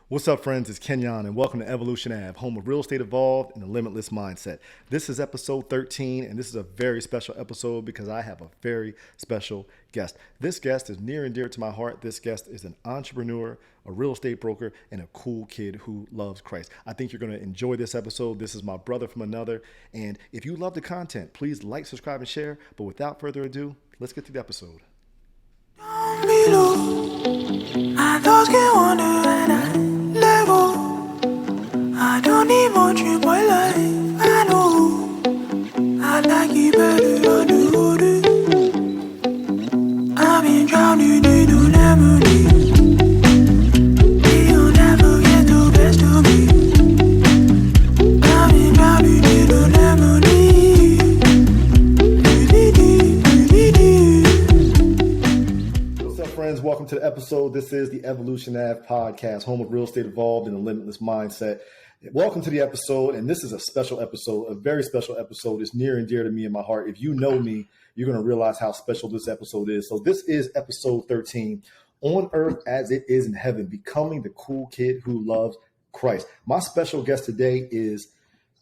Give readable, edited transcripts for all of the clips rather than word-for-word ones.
What's up, friends? It's Kenyon, and welcome to Evolution Ave, home of real estate evolved and a limitless mindset. This is episode 13, and this is a very special episode because I have a very special guest. This guest is near and dear to my heart. This guest is an entrepreneur, a real estate broker, and a cool kid who loves Christ. I think you're going to enjoy this episode. This is my brother from another, and if you love the content, please like, subscribe, and share. But without further ado, let's get to the episode. I thought you wanted and I let go. I don't need much in my life. I know I like it better on the water. I've been drowning in the lemonade. You'll never get the best of me. I've been drowning in the lemonade. Friends, welcome to the episode. This is the Evolution Ave podcast, home of real estate evolved and a limitless mindset. Welcome to the episode, and this is a special episode, a very special episode. It's near and dear to me in my heart. If you know me, you're going to realize how special this episode is. So this is episode 13, On Earth as It Is in Heaven, becoming the cool kid who loves Christ. My special guest today is,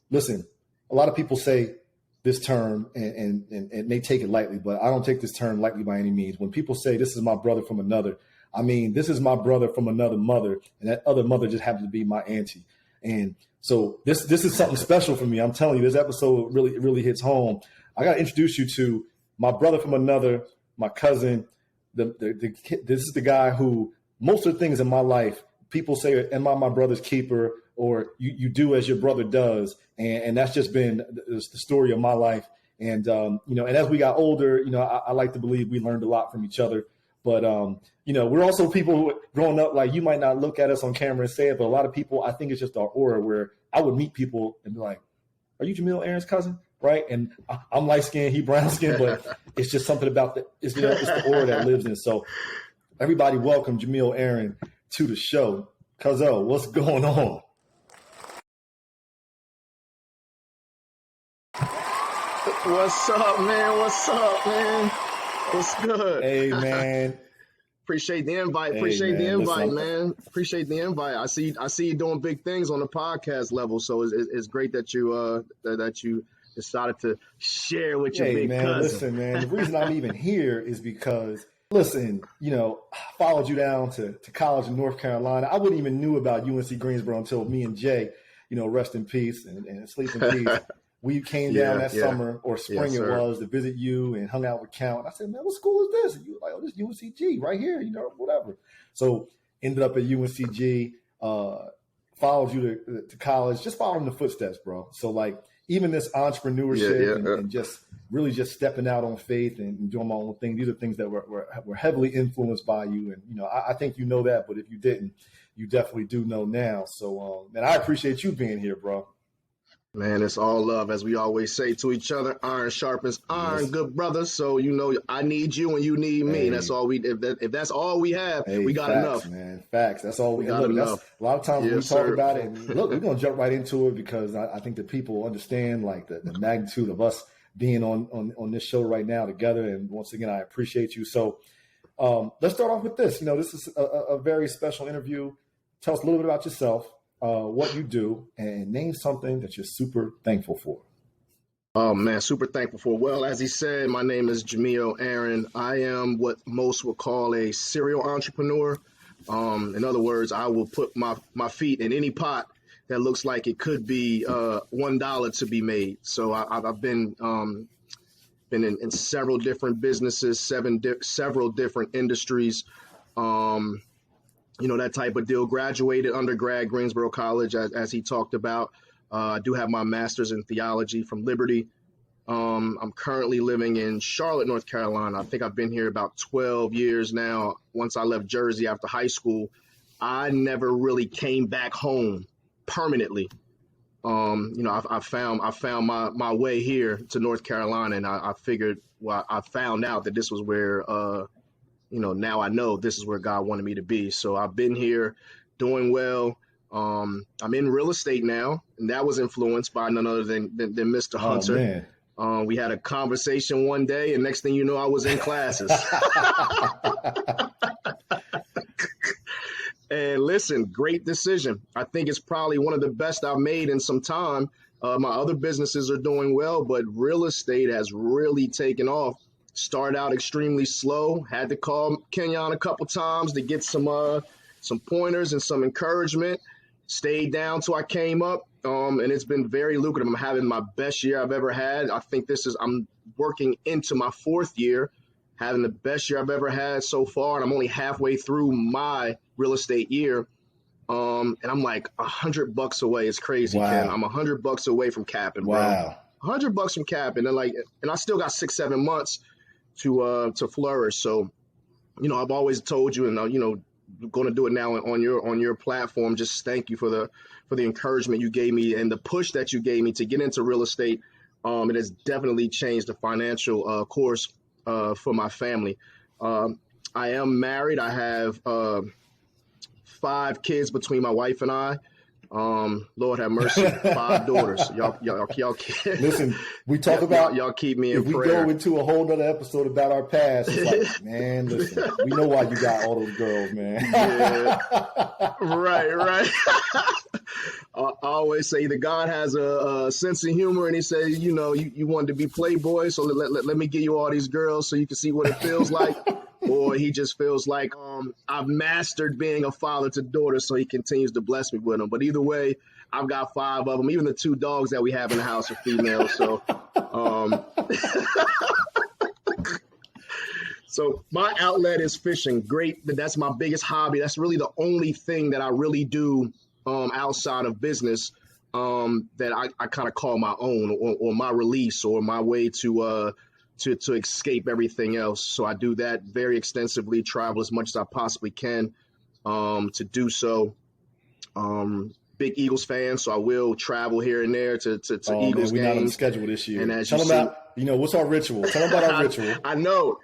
listen, a lot of people say this term and they take it lightly, but I don't take this term lightly by any means. When people say this is my brother from another, I mean, this is my brother from another mother, and that other mother just happens to be my auntie. And so this is something special for me. I'm telling you, this episode really hits home. I got to introduce you to my brother from another, my cousin. This is the guy who most of the things in my life, people say, am I my brother's keeper? Or you do as your brother does. And that's just been the story of my life. And, and as we got older, I like to believe we learned a lot from each other. But, we're also people who growing up, like, you might not look at us on camera and say it, but a lot of people, I think it's just our aura where I would meet people and be like, are you Jamiyo Aaron's cousin? Right. And I'm light skinned, he brown skinned, but it's just something about it's the aura that lives in. So everybody welcome Jamiyo Aaron to the show. Cuzzo, what's going on? What's up, man? What's good? Hey, man. Appreciate the invite. Appreciate the invite. I see you doing big things on the podcast level. So it's great that you decided to share with your big cousin. Listen, man. The reason I'm even here is because, listen, I followed you down to college in North Carolina. I wouldn't even knew about UNC Greensboro until me and Jay, rest in peace and sleep in peace. We came down that summer or spring was to visit you and hung out with Count. And I said, man, what school is this? And you were like, oh, this is UNCG right here, whatever. So ended up at UNCG, followed you to college, just following the footsteps, bro. So like even this entrepreneurship and just really just stepping out on faith and doing my own thing. These are things that were heavily influenced by you. And, I think you know that, but if you didn't, you definitely do know now. So, man, I appreciate you being here, bro. Man, it's all love, as we always say to each other. Iron sharpens iron, good brother. So I need you and you need me. Hey. That's all we. If that's all we have, we got facts, enough. Man, facts. That's all we got enough. A lot of times when we talk about it, look, we're gonna jump right into it because I think that people understand like the magnitude of us being on this show right now together. And once again, I appreciate you. So let's start off with this. This is a very special interview. Tell us a little bit about yourself. What you do, and name something that you're super thankful for. Oh, man, super thankful for. Well, as he said, my name is Jamiyo Aaron. I am what most would call a serial entrepreneur. In other words, I will put my feet in any pot that looks like it could be $1 to be made. So I've been in several different businesses, several different industries. That type of deal. Graduated undergrad, Greensboro College, as he talked about. I do have my master's in theology from Liberty. I'm currently living in Charlotte, North Carolina. I think I've been here about 12 years now. Once I left Jersey after high school, I never really came back home permanently. I found my way here to North Carolina, and I figured, I found out that this was where now I know this is where God wanted me to be. So I've been here doing well. I'm in real estate now, and that was influenced by none other than Mr. Hunter. We had a conversation one day, and next thing you know, I was in classes. And listen, great decision. I think it's probably one of the best I've made in some time. My other businesses are doing well, but real estate has really taken off. Started out extremely slow. Had to call Kenyon a couple times to get some pointers and some encouragement. Stayed down till I came up, and it's been very lucrative. I'm having my best year I've ever had. I think I'm working into my 4th year, having the best year I've ever had so far, and I'm only halfway through my real estate year. And I'm like $100 away. It's crazy, wow. Ken. I'm $100 away from capping, bro. Wow. $100 from capping, and I still got 6-7 months to flourish. So, I've always told you, and going to do it now on your platform. Just thank you for the encouragement you gave me and the push that you gave me to get into real estate. It has definitely changed the financial course for my family. I am married. I have 5 kids between my wife and I. Lord have mercy, 5 daughters. Y'all listen. We talk about y'all keep me in prayer. If we go into a whole other episode about our past, it's like, man, listen, we know why you got all those girls, man. Yeah. Right. I always say that God has a sense of humor, and he says, you wanted to be playboy, so let me give you all these girls so you can see what it feels like. Or he just feels like I've mastered being a father to daughters, so he continues to bless me with them. But either way, I've got 5 of them. Even the 2 dogs that we have in the house are females. So, so my outlet is fishing. Great. That's my biggest hobby. That's really the only thing that I really do outside of business that I kind of call my own or my release or my way to escape everything else. So I do that very extensively, travel as much as I possibly can to do so. Big Eagles fan, so I will travel here and there to Eagles games. We're not on the schedule this year. And as Tell them about, what's our ritual? Tell them about our ritual. I know.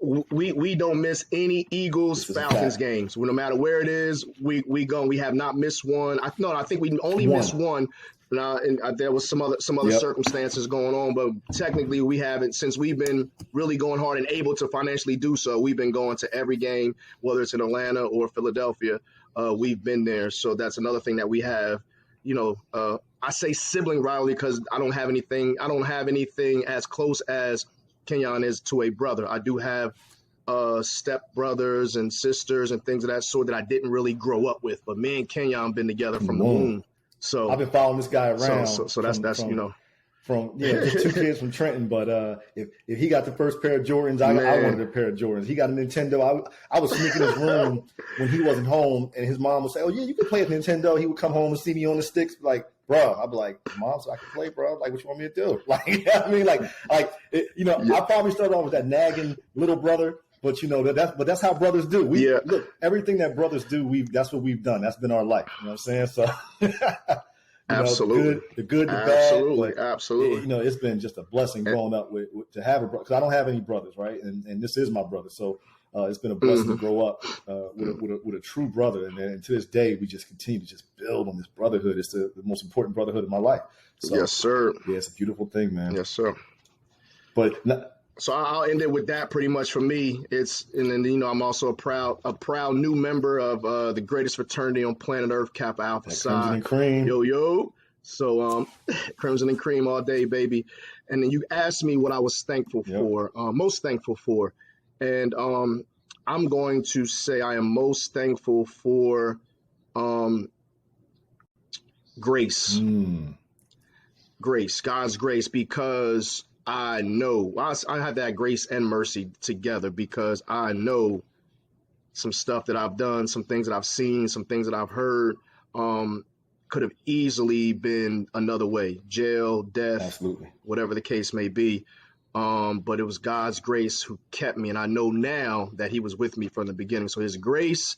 We don't miss any Eagles Falcons games. No matter where it is, we go. We have not missed one. I think we only missed one. And there was some other circumstances going on, but technically we haven't, since we've been really going hard and able to financially do so. We've been going to every game, whether it's in Atlanta or Philadelphia. We've been there, so that's another thing that we have. I say sibling rivalry because I don't have anything as close as Kenyon is to a brother. I do have step brothers and sisters and things of that sort that I didn't really grow up with, but me and Kenyon been together from the womb. So I've been following this guy around. So that's just 2 kids from Trenton. But if he got the first pair of Jordans, I wanted a pair of Jordans. He got a Nintendo. I was sneaking in his room when he wasn't home, and his mom would say, "Oh yeah, you can play with Nintendo." He would come home and see me on the sticks, like, "Bro," I'd be like, "Mom, so I can play, bro. Like, what you want me to do?" Like, you know what I mean, I probably started off with that nagging little brother. But that's how brothers do. Look, everything that brothers do, that's what we've done. That's been our life. You know what I'm saying? So absolutely, the good, the bad. Absolutely. It's been just a blessing growing up with to have a brother, because I don't have any brothers, right? And this is my brother, so it's been a blessing to grow up with a true brother. And to this day, we just continue to just build on this brotherhood. It's the most important brotherhood of my life. So, yes, sir. Yeah, it's a beautiful thing, man. Yes, sir. But. So I'll end it with that pretty much for me. I'm also a proud new member of the greatest fraternity on planet Earth, Kappa Alpha Psi. Crimson and cream. Yo. So crimson and cream all day, baby. And then you asked me what I was thankful for, most thankful for. And I'm going to say I am most thankful for grace. Grace, God's grace, because I know I have that grace and mercy together, because I know some stuff that I've done, some things that I've seen, some things that I've heard could have easily been another way, jail, death, absolutely, whatever the case may be. But it was God's grace who kept me. And I know now that he was with me from the beginning. So his grace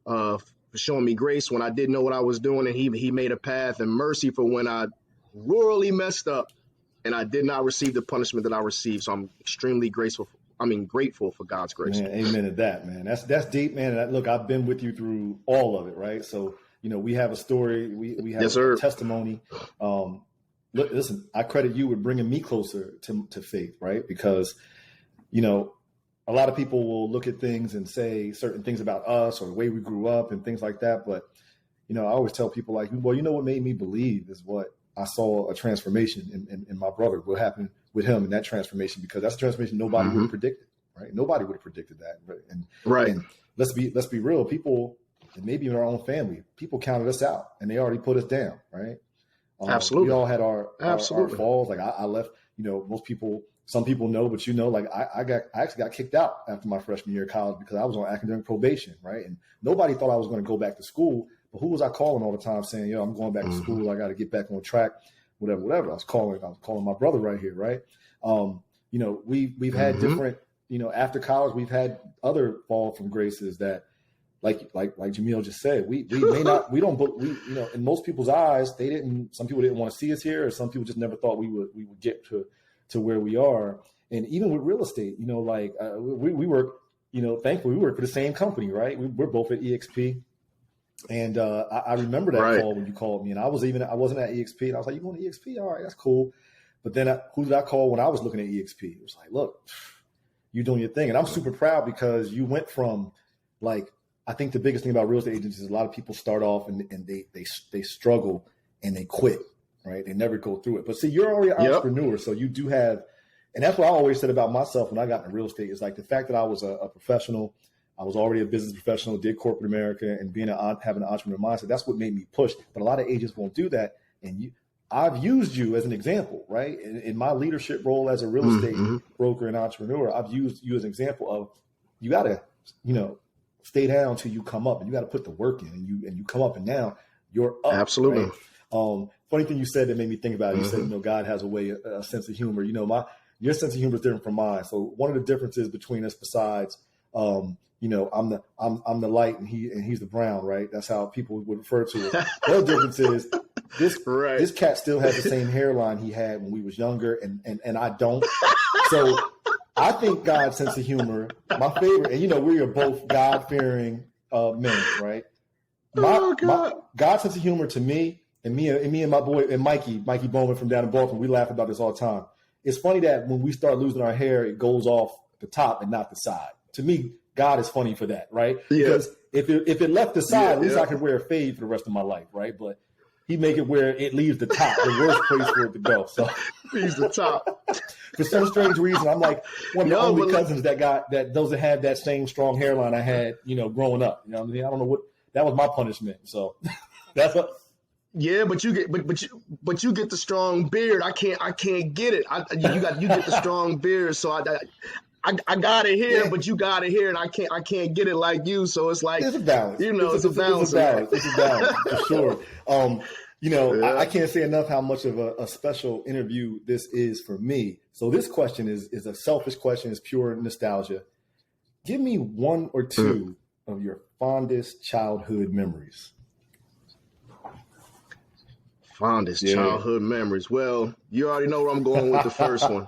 for showing me grace when I didn't know what I was doing. And he made a path, and mercy for when I royally messed up and I did not receive the punishment that I received. So I'm extremely grateful for God's grace. Man, amen to that, man. That's deep, man. And look, I've been with you through all of it, right? So, we have a story, we have a testimony. Listen, I credit you with bringing me closer to faith, right? Because, a lot of people will look at things and say certain things about us or the way we grew up and things like that. But, I always tell people like, well, what made me believe is what I saw a transformation in my brother, what happened with him in that transformation, because that's a transformation nobody would have predicted, right? Nobody would have predicted that. And let's be real, people, and maybe in our own family, people counted us out and they already put us down, right? Absolutely. We all had our falls. Like I left, some people know, but like I actually got kicked out after my freshman year of college because I was on academic probation, right? And nobody thought I was going to go back to school, but who was I calling all the time saying, I'm going back to school. I got to get back on track, whatever. I was calling my brother right here, right? We've had different, after college, we've had other fall from graces that, like Jamiyo just said, we in most people's eyes, some people didn't want to see us here, or some people just never thought we would get to where we are. And even with real estate, we work, thankfully we work for the same company, right? We're both at EXP. And I remember that call when you called me, and I wasn't at EXP, and I was like, "You going to EXP? All right, that's cool." But then who did I call when I was looking at EXP? It was like, "Look, you're doing your thing," and I'm super proud because you went from I think the biggest thing about real estate agents is a lot of people start off and they struggle and they quit, right? They never go through it. But see, you're already an entrepreneur, so you do have, and that's what I always said about myself when I got into real estate is like the fact that I was a professional. I was already a business professional, did corporate America, and having an entrepreneur mindset. That's what made me push. But a lot of agents won't do that. And I've used you as an example, right? In my leadership role as a real estate broker and entrepreneur, I've used you as an example of you got to, stay down till you come up, and you got to put the work in, and you come up, and now you're up. Absolutely. Right? Funny thing you said that made me think about it. You said, God has a sense of humor. Your sense of humor is different from mine. So one of the differences between us, besides, I'm the light and he's the brown, right? That's how people would refer to it. The other difference is this cat still has the same hairline he had when we was younger, and I don't. So I think God's sense of humor, my favorite, and we are both God-fearing men, right? My God's sense of humor to me and my boy and Mikey Bowman from down in Baltimore, we laugh about this all the time. It's funny that when we start losing our hair, it goes off the top and not the side. To me, God is funny for that, right? Yeah. Because if it left the side, at least I could wear a fade for the rest of my life, right? But he make it where it leaves the top, the worst place for it to go. So leaves the top. For some strange reason, I'm like one of the only cousins that doesn't have that same strong hairline I had, growing up. You know what I mean? I don't know what that was my punishment. So that's what. Yeah, but you get the strong beard. I can't get it. You get the strong beard, so I got it here, but you got it here, and I can't get it like you. So it's like it's a balance. It's a balance. It's a balance for sure. I can't say enough how much of a special interview this is for me. So this question is a selfish question. It's pure nostalgia. Give me one or two of your fondest childhood memories. Fondest childhood memories. Well, you already know where I'm going with the first one.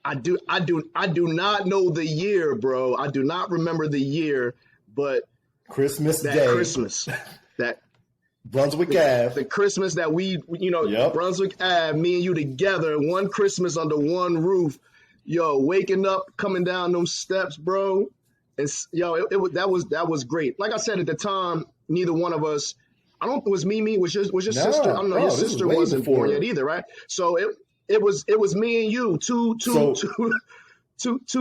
I do not know the year, bro. I do not remember the year, but Christmas that Day. Christmas, that Brunswick Ave. The Christmas that we Brunswick Ave, me and you together, one Christmas under one roof, waking up, coming down those steps, bro. And that was great. Like I said at the time, neither one of us. I don't. It was Mimi. Was your sister? I don't know. Your sister wasn't born yet either, right? So it was me and you, two. Right. Just so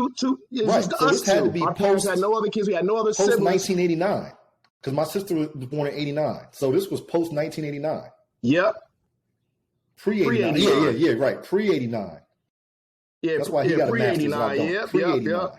us had two. To be Our parents had no other kids. We had no other siblings. Post 1989, because my sister was born in '89. So this was post 1989. Yep. Pre-89. Yeah. Right. Pre-89. Yeah. That's why he got a master's. Yep. Pre-89.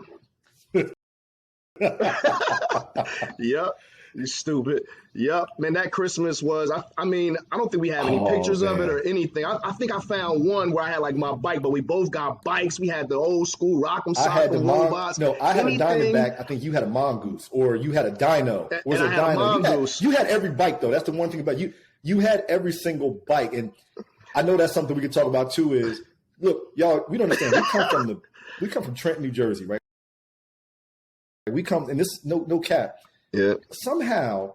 Yep. You stupid. Yep. Man, that Christmas was, I mean, I don't think we have any pictures of it or anything. I think I found one where I had like my bike, but we both got bikes. We had the old school Rock'em Sock'em robots. No, I had a Diamondback. I think you had a Mongoose, or you had a Dyno. And I had a Mongoose. You had every bike, though. That's the one thing about you. You had every single bike. And I know that's something we could talk about, too, is, look, y'all, we don't understand. We come from Trenton, New Jersey, right? We come, and this, no cap. Yeah. Somehow,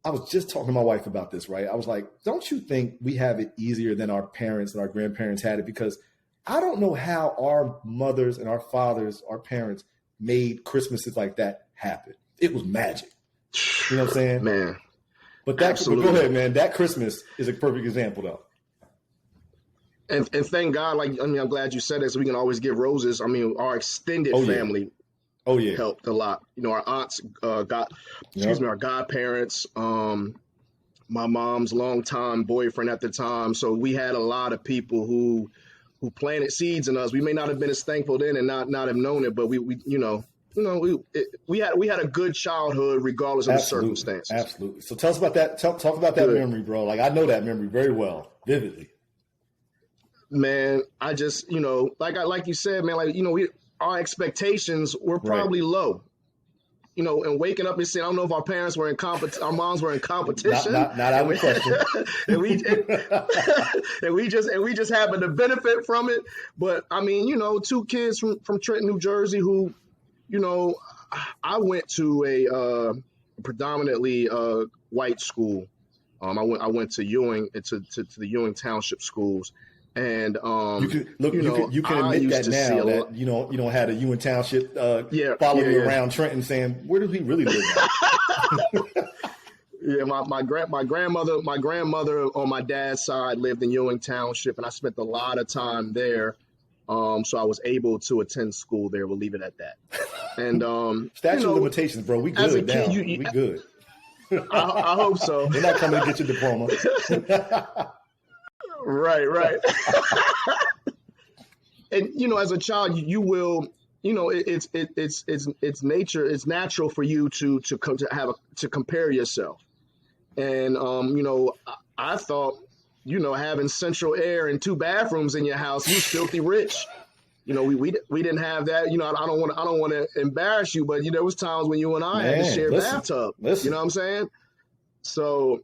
I was just talking to my wife about this, right? I was like, don't you think we have it easier than our parents and our grandparents had it? Because I don't know how our mothers and our fathers, our parents, made Christmases like that happen. It was magic. You know what I'm saying? Man. But go ahead, man. That Christmas is a perfect example, though. And thank God, I'm glad you said this. We can always give roses. I mean, our extended family helped a lot. You know, our aunts our godparents, my mom's longtime boyfriend at the time. So we had a lot of people who planted seeds in us. We may not have been as thankful then and not have known it, but we had a good childhood regardless of the circumstances. Absolutely. So tell us about that. Talk about that memory, bro. Like, I know that memory very well, vividly. Man, I just, like you said, man, our expectations were probably low. And waking up and saying, I don't know if our parents were our moms were in competition. Not out of question. and we just happened to benefit from it. But I mean, two kids from Trenton, New Jersey, who, I went to a predominantly white school. I went to Ewing, to the Ewing Township schools. And you can admit that now that you don't have a Ewing Township following you around Trenton saying, where does he really live now? Yeah, my grandmother on my dad's side lived in Ewing Township, and I spent a lot of time there. So I was able to attend school there. We'll leave it at that. And statute of limitations, bro. We good now. We good. I hope so. They're not coming to get your diploma. Right. And as a child, you will, it's nature. It's natural for you to compare yourself. And I thought, having central air and 2 bathrooms in your house, you filthy rich. We didn't have that. I don't want to embarrass you, but there was times when you and I had to share a bathtub. You know what I'm saying? So,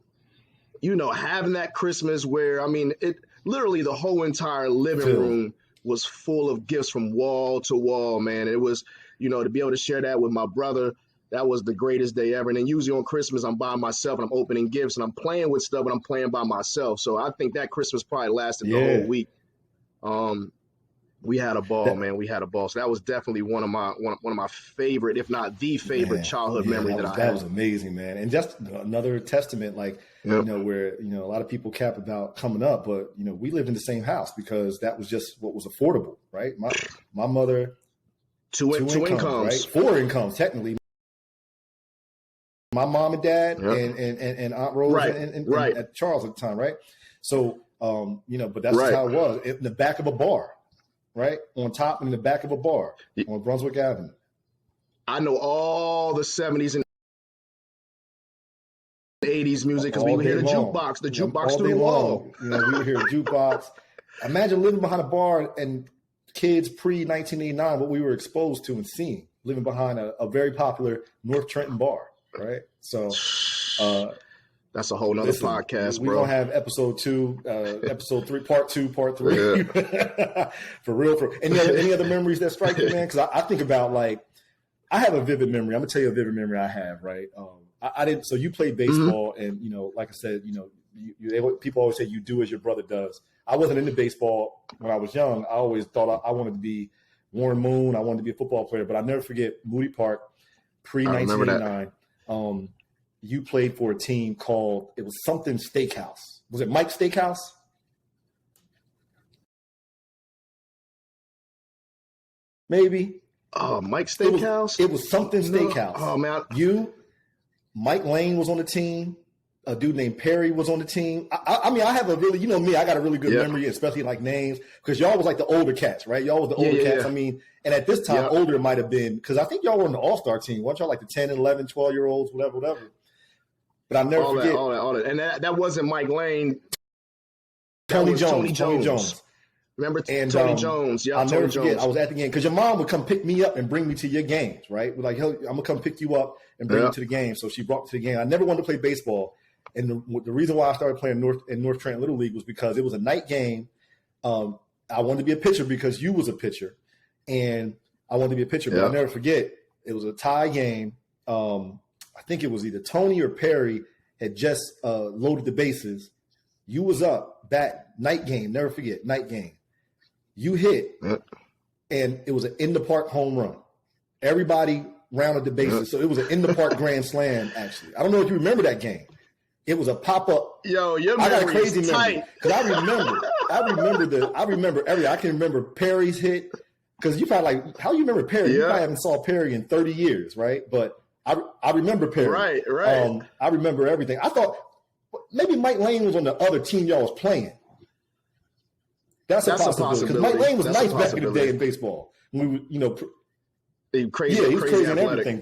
having that Christmas where, it literally the whole entire living room was full of gifts from wall to wall, man. It was, to be able to share that with my brother, that was the greatest day ever. And then usually on Christmas, I'm by myself and I'm opening gifts and I'm playing with stuff, and I'm playing by myself. So I think that Christmas probably lasted the whole week. We had a ball, man. We had a ball. So that was definitely one of my favorite, if not the favorite childhood memory that I had. That was amazing, man. And just another testament, where, a lot of people cap about coming up, but, we lived in the same house because that was just what was affordable, right? My mother, two incomes, right? 4 incomes, technically. My mom and dad and Aunt Rose and Charles at the time, right? So, but that's just how it was. In the back of a bar. Right? On top and in the back of a bar on Brunswick Avenue. I know all the 70s and 80s music because we would hear the jukebox through the wall. We would hear a jukebox. Imagine living behind a bar and kids pre-1989, what we were exposed to and seeing, living behind a very popular North Trenton bar, right? So that's a whole nother podcast, bro. We're going to have episode 2, episode 3, part 2, part 3. Yeah. For real. Any other memories that strike you, man? Because I think about, I have a vivid memory. I'm going to tell you a vivid memory I have, right? I didn't. So you played baseball, and, like I said, people always say you do as your brother does. I wasn't into baseball when I was young. I always thought I wanted to be Warren Moon. I wanted to be a football player, but I'll never forget Moody Park, pre-1989. You played for a team called, it was something Steakhouse. Was it Mike's Steakhouse? Maybe. Oh, Mike's Steakhouse? It was something Steakhouse. Oh, man. Mike Lane was on the team. A dude named Perry was on the team. I have a really, me, I got a really good memory, especially names, because y'all was the older cats, right? Y'all was the older cats. Yeah. And at this time, older might have been, because I think y'all were on the All-Star team. Weren't y'all the 10, 11, 12-year-olds, whatever. But I'll never forget. All that. And that wasn't Mike Lane. Tony Jones. Remember Tony Jones? Yeah, I'll never forget. I was at the game because your mom would come pick me up and bring me to your games, right? We're I'm going to come pick you up and bring you to the game. So she brought me to the game. I never wanted to play baseball. And the reason why I started playing North Trenton Little League was because it was a night game. I wanted to be a pitcher because you was a pitcher. And I wanted to be a pitcher. But I'll never forget, it was a tie game. I think it was either Tony or Perry had just loaded the bases. You was up, night game, never forget, night game. You hit, and it was an in-the-park home run. Everybody rounded the bases. So it was an in the park grand slam, actually. I don't know if you remember that game. It was a pop-up. Yo, your I got a memory crazy is memory. tight. Because I remember every, I can remember Perry's hit. Because you probably like, how you remember Perry? You probably haven't saw Perry in 30 years, right? But I remember Perry. Right. I remember everything. I thought maybe Mike Lane was on the other team y'all was playing. That's a possibility. Because Mike Lane was nice back in the day in baseball. When we were, crazy, he was crazy and athletic. everything.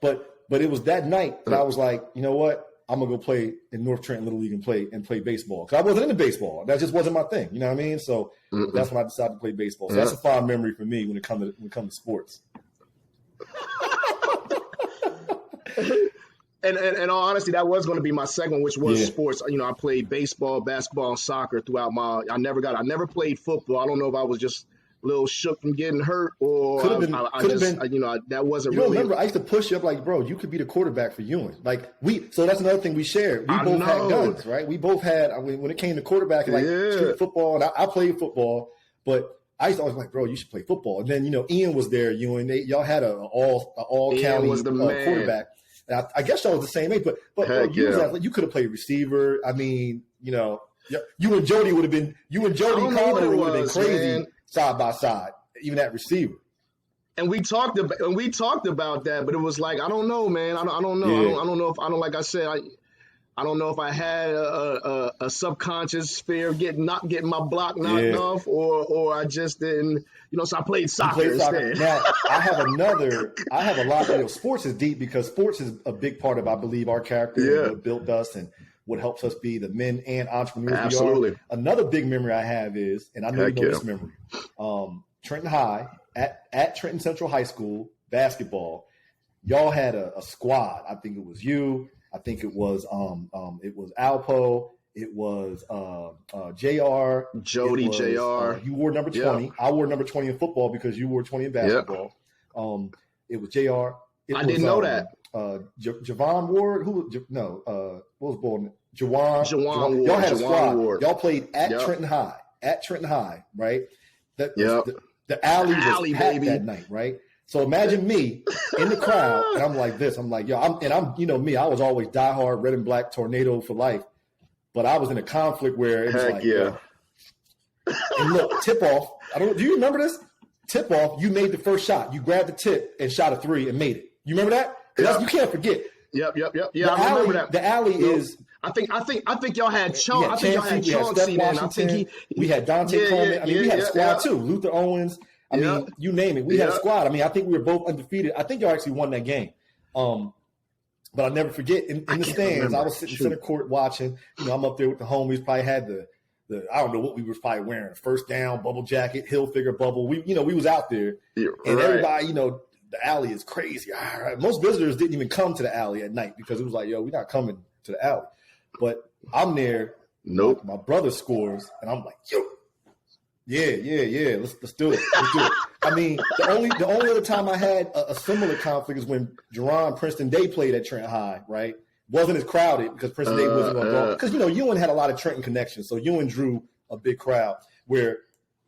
But it was that night that I was like, you know what? I'm gonna go play in North Trenton Little League and play baseball. Because I wasn't into baseball. That just wasn't my thing. You know what I mean? So that's when I decided to play baseball. So that's a fond memory for me when it comes to sports. And in all honesty, that was going to be my second, which was sports. I played baseball, basketball, and soccer throughout I never played football. I don't know if I was just a little shook from getting hurt or that wasn't you really. Remember, I used to push you up like, bro, you could be the quarterback for Ewing. So that's another thing we shared. We both had guns, right? We both had, when it came to quarterback, street football, and I played football, but I used to always be like, bro, you should play football. And then, Ian was there, Ewing. Y'all had an all-county quarterback. And I guess y'all was the same age, but bro, you could have played receiver. I mean, you and Jody would have been, Commodore would have been crazy, man. Side by side, even at receiver. And we talked about that, but it was like, I don't know, man. I don't know. Yeah. I don't know if like I said, I don't know if I had a subconscious fear of getting my block knocked off, or I just didn't. So I played soccer instead. Now I have a lot of sports is deep because sports is a big part of, I believe, our character and what built us and what helps us be the men and entrepreneurs Absolutely. we are. Another big memory I have is, and I know you know this memory, Trenton High at Trenton Central High School basketball. Y'all had a squad. I think it was you. I think it was Alpo. It was JR. Jody, JR. You wore number 20. Yep. I wore number 20 in football because you wore 20 in basketball. Yep. It was JR. I didn't know that. Javon Ward. What was born? Jawan Ward. Y'all had a squad. Ward. Y'all played at Trenton High, right? The alley was packed that night, right? So imagine me in the crowd, and I'm like this. I'm like, I'm me. I was always diehard red and black tornado for life, but I was in a conflict where it was And look, tip off. Do you remember this? Tip off. You made the first shot. You grabbed the tip and shot a 3 and made it. You remember that? You can't forget. Yep. Yeah, I remember that. The alley is. I think y'all had Chauncey. I think y'all had Chauncey then. I think we had Dante Coleman. We had a squad too. Luther Owens. I mean, you name it. We had a squad. I mean, I think we were both undefeated. I think y'all actually won that game. But I'll never forget in the stands, I was sitting center court watching. I'm up there with the homies. Probably had the I don't know what we were probably wearing. First down, bubble jacket, Hilfiger bubble. We was out there, and everybody, the alley is crazy. All right. Most visitors didn't even come to the alley at night because it was like, we're not coming to the alley. But I'm there. Nope. My brother scores, and I'm like, yeah. Let's do it. I mean, the only other time I had a similar conflict is when Jerron Princeton Day played at Trenton High, right? Wasn't as crowded because Princeton Day wasn't going to go. Because, Ewan had a lot of Trenton connections. So Ewan drew a big crowd where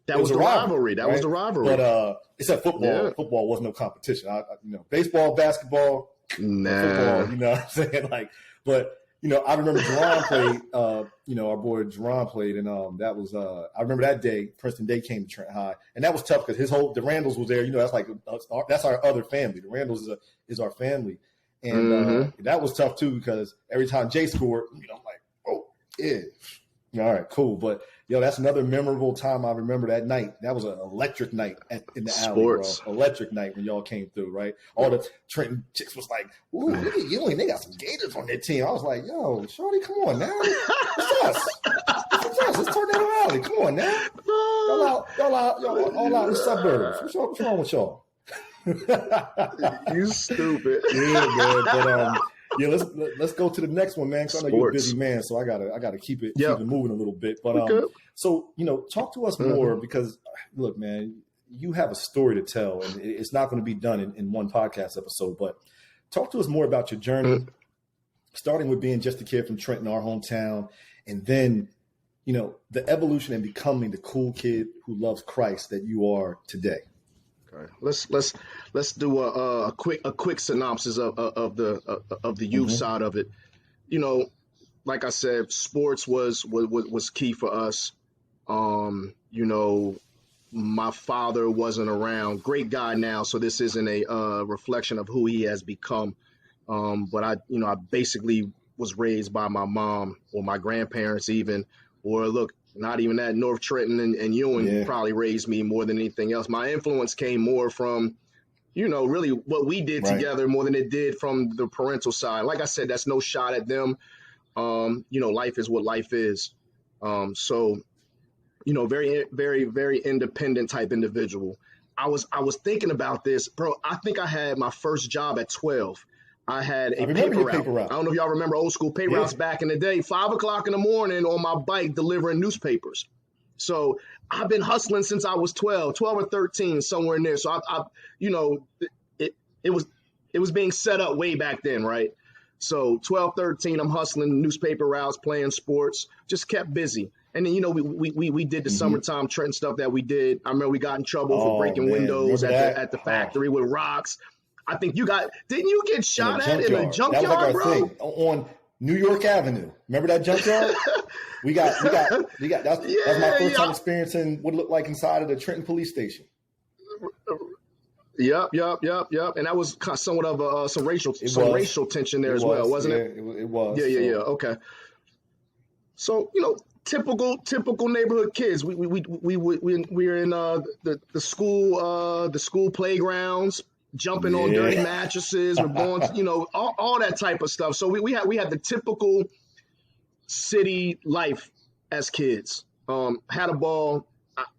that was the rivalry. That was the rivalry. But except football. Yeah. Football wasn't no competition. Baseball, basketball, football, you know what I'm saying? But I remember Jerron played, our boy Jerron played, and that was, I remember that day, Princeton Day came to Trenton High, and that was tough because the Randalls was there, that's our other family. The Randalls is our family. And that was tough too because every time Jay scored, I'm like, oh, yeah. All right, cool. But, that's another memorable time I remember that night. That was an electric night in the alley, bro. Electric night when y'all came through, right? All the Trenton chicks was like, ooh, look at you, and they got some Gators on their team. I was like, yo, shorty, come on now. It's us. It's Tornado Alley. Come on now. Y'all out in the suburbs. What's wrong with y'all? You stupid. Yeah, man. But let's go to the next one, man. Because I know you're a busy man, so I gotta keep it moving a little bit. But so talk to us more because look, man, you have a story to tell, and it's not going to be done in one podcast episode. But talk to us more about your journey, starting with being just a kid from Trenton, our hometown, and then the evolution and becoming the cool kid who loves Christ that you are today. Okay. Let's do a quick synopsis of the youth side of it. You know, like I said, sports was key for us. You know, my father wasn't around. Great guy now, so this isn't a reflection of who he has become. But I basically was raised by my mom or my grandparents even, or look, not even that. North Trenton and Ewing probably raised me more than anything else. My influence came more from, really what we did together more than it did from the parental side. Like I said, that's no shot at them. Life is what life is. So, very, very, very independent type individual. I was thinking about this, bro. I think I had my first job at 12. I had a paper route. I don't know if y'all remember old school paper routes back in the day, 5 o'clock in the morning on my bike delivering newspapers. So I've been hustling since I was 12 or 13, somewhere in there. So it was being set up way back then, right? So 12, 13, I'm hustling newspaper routes, playing sports, just kept busy. And then, we did the summertime Trenton stuff that we did. I remember we got in trouble for breaking windows at the factory with rocks. I think didn't you get shot at in a junkyard, that was like our bro? thing on New York Avenue. Remember that junkyard? we got that's my first time experiencing what it looked like inside of the Trenton police station. Yep. And that was kind of somewhat of some racial tension there as well, wasn't it? It was. Yeah. Okay. So, typical neighborhood kids. We were in the school playgrounds, jumping on dirty mattresses. We're born, all that type of stuff. So we had the typical city life as kids. Had a ball.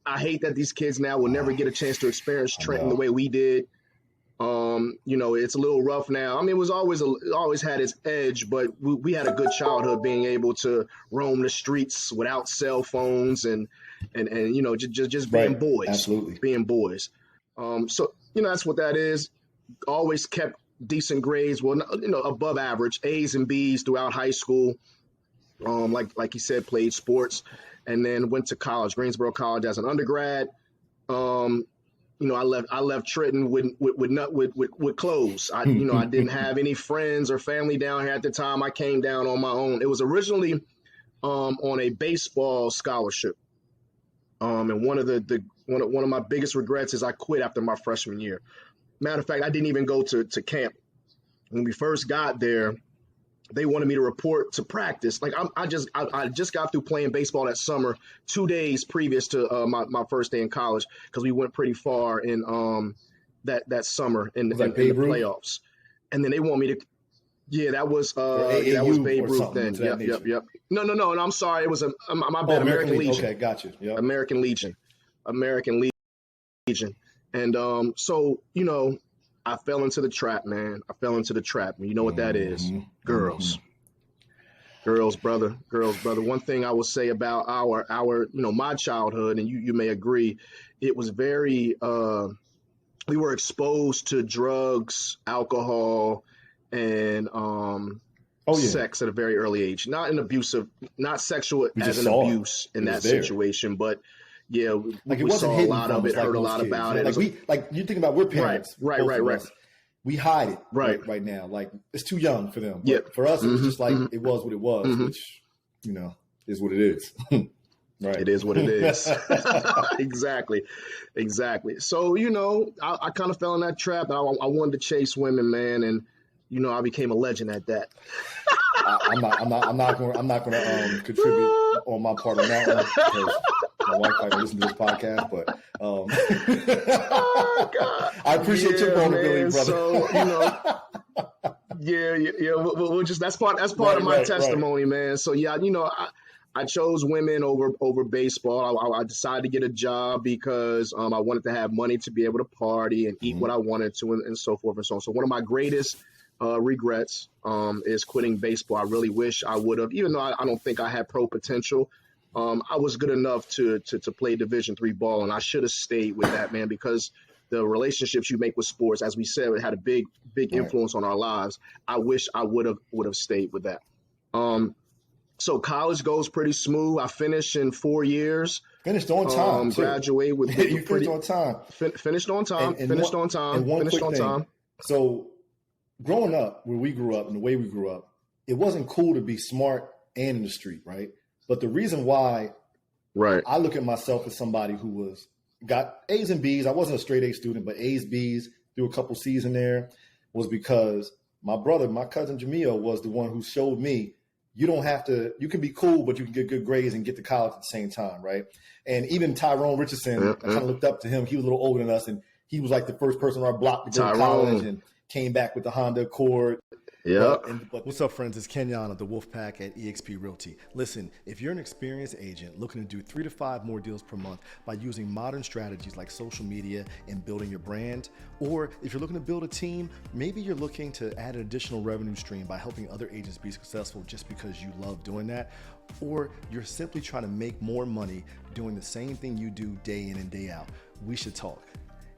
I hate that these kids now will never get a chance to experience Trenton the way we did. It's a little rough now. I mean, it was always had its edge, but we had a good childhood, being able to roam the streets without cell phones and just being boys. Absolutely. Being boys. So that's what that is. Always kept decent grades, well, above average, A's and B's throughout high school. Like you said, played sports, and then went to college, Greensboro College, as an undergrad. I left Trenton with clothes. I didn't have any friends or family down here at the time. I came down on my own. It was originally on a baseball scholarship. And one of my biggest regrets is I quit after my freshman year. Matter of fact, I didn't even go to camp. When we first got there, they wanted me to report to practice. Like I just got through playing baseball that summer, 2 days previous to my first day in college, because we went pretty far in that summer in the playoffs. And then they want me to. Yeah, that was Babe Ruth then. Yep. No. And I'm sorry, it was my bad. American Legion. Okay, got you. Yep. American Legion. And I fell into the trap, man. You know what that is? Girls, brother. One thing I will say about our my childhood, and you may agree, it was very we were exposed to drugs, alcohol, and sex at a very early age. Not sexual as an abuse in that situation, but yeah, we saw a lot of it, heard a lot about it. Like you think about, we're parents, right. We hide it right now. Like, it's too young for them. But for us, it was just like it was what it was, which is what it is. Right. It is what it is. Exactly. So I kind of fell in that trap. I wanted to chase women, man, and I became a legend at that. I'm not going to contribute on my part on that one, because my wife might listen to this podcast, but oh, God. I appreciate your vulnerability, brother. So we'll just that's part of my testimony, man. So I chose women over baseball. I decided to get a job because I wanted to have money to be able to party and eat what I wanted to, and so forth and so on. So one of my greatest regrets is quitting baseball. I really wish I would have, even though I don't think I had pro potential. I was good enough to play Division III ball, and I should have stayed with that, man, because the relationships you make with sports, as we said, it had a big influence on our lives. I wish I would have stayed with that. So college goes pretty smooth. I finished in 4 years. Finished on time. Graduate with you finished on time. Finished on time. Finished on time. And one finished quick on thing. time. So growing up, where we grew up and the way we grew up, it wasn't cool to be smart and in the street, right? But the reason why I look at myself as somebody who got A's and B's, I wasn't a straight A student, but A's, B's, through a couple C's in there, was because my cousin Jamiyo, was the one who showed me you can be cool, but you can get good grades and get to college at the same time, right? And even Tyrone Richardson, I kind of looked up to him. He was a little older than us, and he was like the first person on our block to go to college and came back with the Honda Accord. Yeah. What's up, friends? It's Kenyon of the Wolfpack at eXp Realty. Listen, if you're an experienced agent looking to do 3 to 5 more deals per month by using modern strategies like social media and building your brand, or if you're looking to build a team, maybe you're looking to add an additional revenue stream by helping other agents be successful just because you love doing that, or you're simply trying to make more money doing the same thing you do day in and day out, we should talk.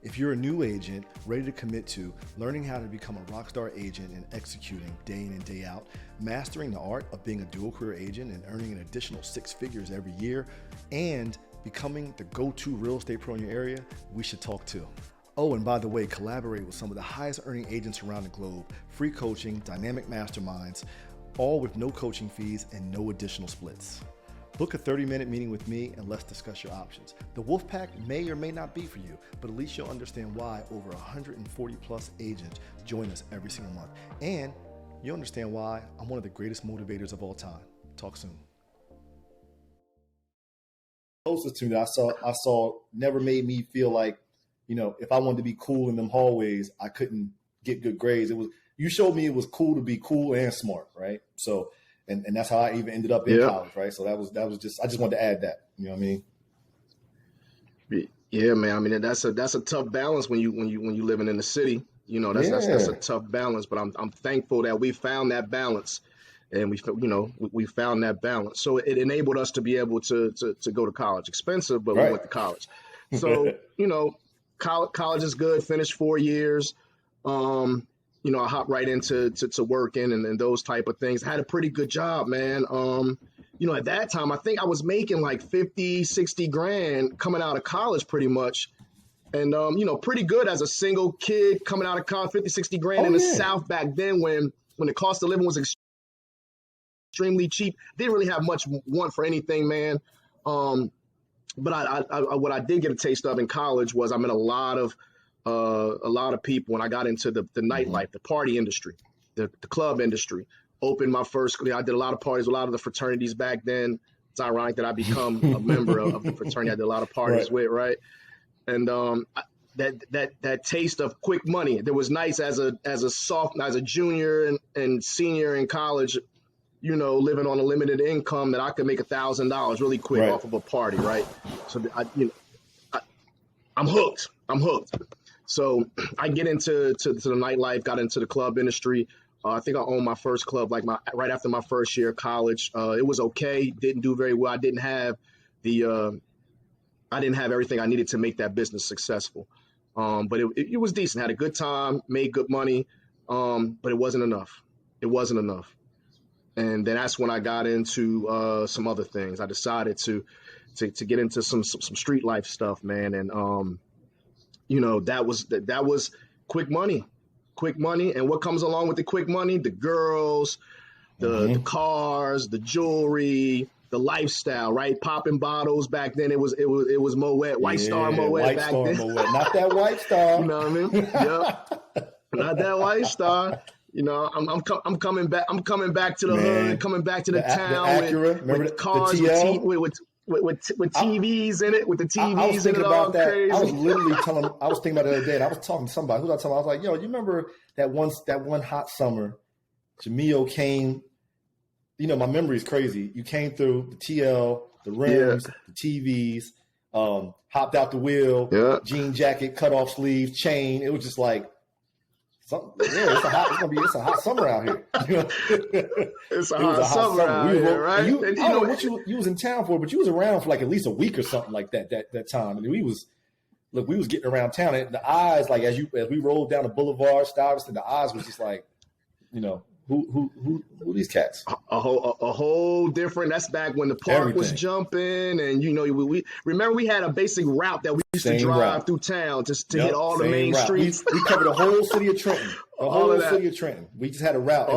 If you're a new agent ready to commit to learning how to become a rockstar agent and executing day in and day out, mastering the art of being a dual career agent and earning an additional 6 figures every year, and becoming the go-to real estate pro in your area, we should talk too. Oh, and by the way, collaborate with some of the highest earning agents around the globe, free coaching, dynamic masterminds, all with no coaching fees and no additional splits. Book a 30-minute meeting with me and let's discuss your options. The Wolfpack may or may not be for you, but at least you'll understand why over 140 plus agents join us every single month. And you'll understand why I'm one of the greatest motivators of all time. Talk soon. Closest to me that I saw never made me feel like, if I wanted to be cool in them hallways, I couldn't get good grades. You showed me it was cool to be cool and smart, right? So, and that's how I even ended up in college, right? So that was just, I just wanted to add that, you know what I mean? Yeah, man. I mean, that's a tough balance when you living in the city. That's a tough balance. But I'm thankful that we found that balance, and we found that balance. So it enabled us to be able to go to college. Expensive, but we went to college. So college is good. Finished 4 years. I hopped right into working and those type of things. I had a pretty good job, man. At that time, I think I was making like 50, 60 grand coming out of college pretty much. And, pretty good as a single kid coming out of college, 50, 60 grand in the South back then when the cost of living was extremely cheap. Didn't really have much want for anything, man. But what I did get a taste of in college was I met a lot of people when I got into the nightlife, the party industry, the club industry. Opened my first, I did a lot of parties, a lot of the fraternities back then. It's ironic that I become a member of the fraternity I did a lot of parties with, right? And that taste of quick money, that was nice as a junior and senior in college, living on a limited income, that I could make $1,000 really quick off of a party, right? So I'm hooked. So I get into the nightlife, got into the club industry. I think I owned my first club right after my first year of college. It was okay. Didn't do very well. I didn't have everything I needed to make that business successful. But it was decent. Had a good time, made good money. But it wasn't enough. And then that's when I got into some other things. I decided to get into some street life stuff, man. And that was quick money. And what comes along with the quick money? The girls, the cars, the jewelry, the lifestyle, right? Popping bottles back then. It was Moet, White Star Moet back then. Not that White Star. You know what I mean? Yeah. Not that White Star. I'm coming back. I'm coming back to the hood, coming back to the town with cars, with TVs in it, with the TVs I was thinking in it, about all that. crazy. I was literally I was thinking about it the other day, and I was talking to somebody. Who was I talking? I was like, yo, you remember that one hot summer, Jamiyo came, my memory is crazy. You came through the TL, the rims, the TVs, hopped out the wheel, jean jacket, cut off sleeves, chain. It was just like, it's a hot summer out here. It's a hot summer out here, right? I don't know what you was in town for, but you was around for like at least a week or something like that time. And we was getting around town, and the eyes, like as we rolled down the boulevard, Stuyvesant, the eyes was just like, Who these cats? A whole different. That's back when the park was jumping, and we remember we had a basic route that we used to drive through town to hit all the main streets. We covered the whole city of Trenton. The whole city of Trenton. We just had a route.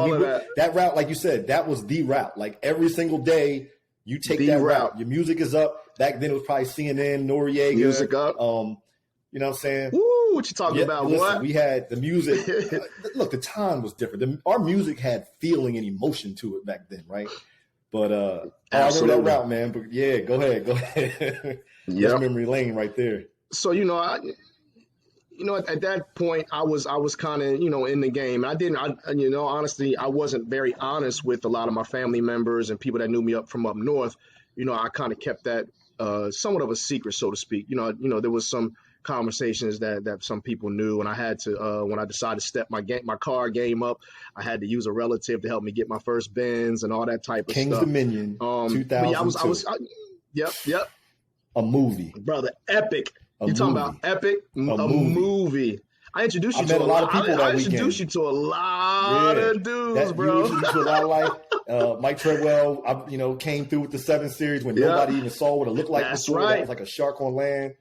That route, like you said, that was the route. Like every single day, you take that route. Your music is up. Back then, it was probably CNN, Noriega. Music up. You know what I'm saying? Woo, what you talking about? Listen, what? We had the music. Look, the time was different. Our music had feeling and emotion to it back then, right? But I remember that route, man. But yeah, go ahead. That's memory lane right there. So at that point, I was kind of in the game. Honestly, I wasn't very honest with a lot of my family members and people that knew me from up north. I kind of kept that somewhat of a secret, so to speak. There was some conversations that some people knew, and I had to when I decided to step my car game up, I had to use a relative to help me get my first Benz and all that type of King's stuff. Dominion, 2002. Yep. A movie, brother, epic. You talking about epic? A movie. I introduced you to a lot of people. I introduced you to a lot of dudes, bro. You introduced to a lot of life. Mike Treadwell, came through with the 7 Series when nobody even saw what it looked like before. Right. That was like a shark on land.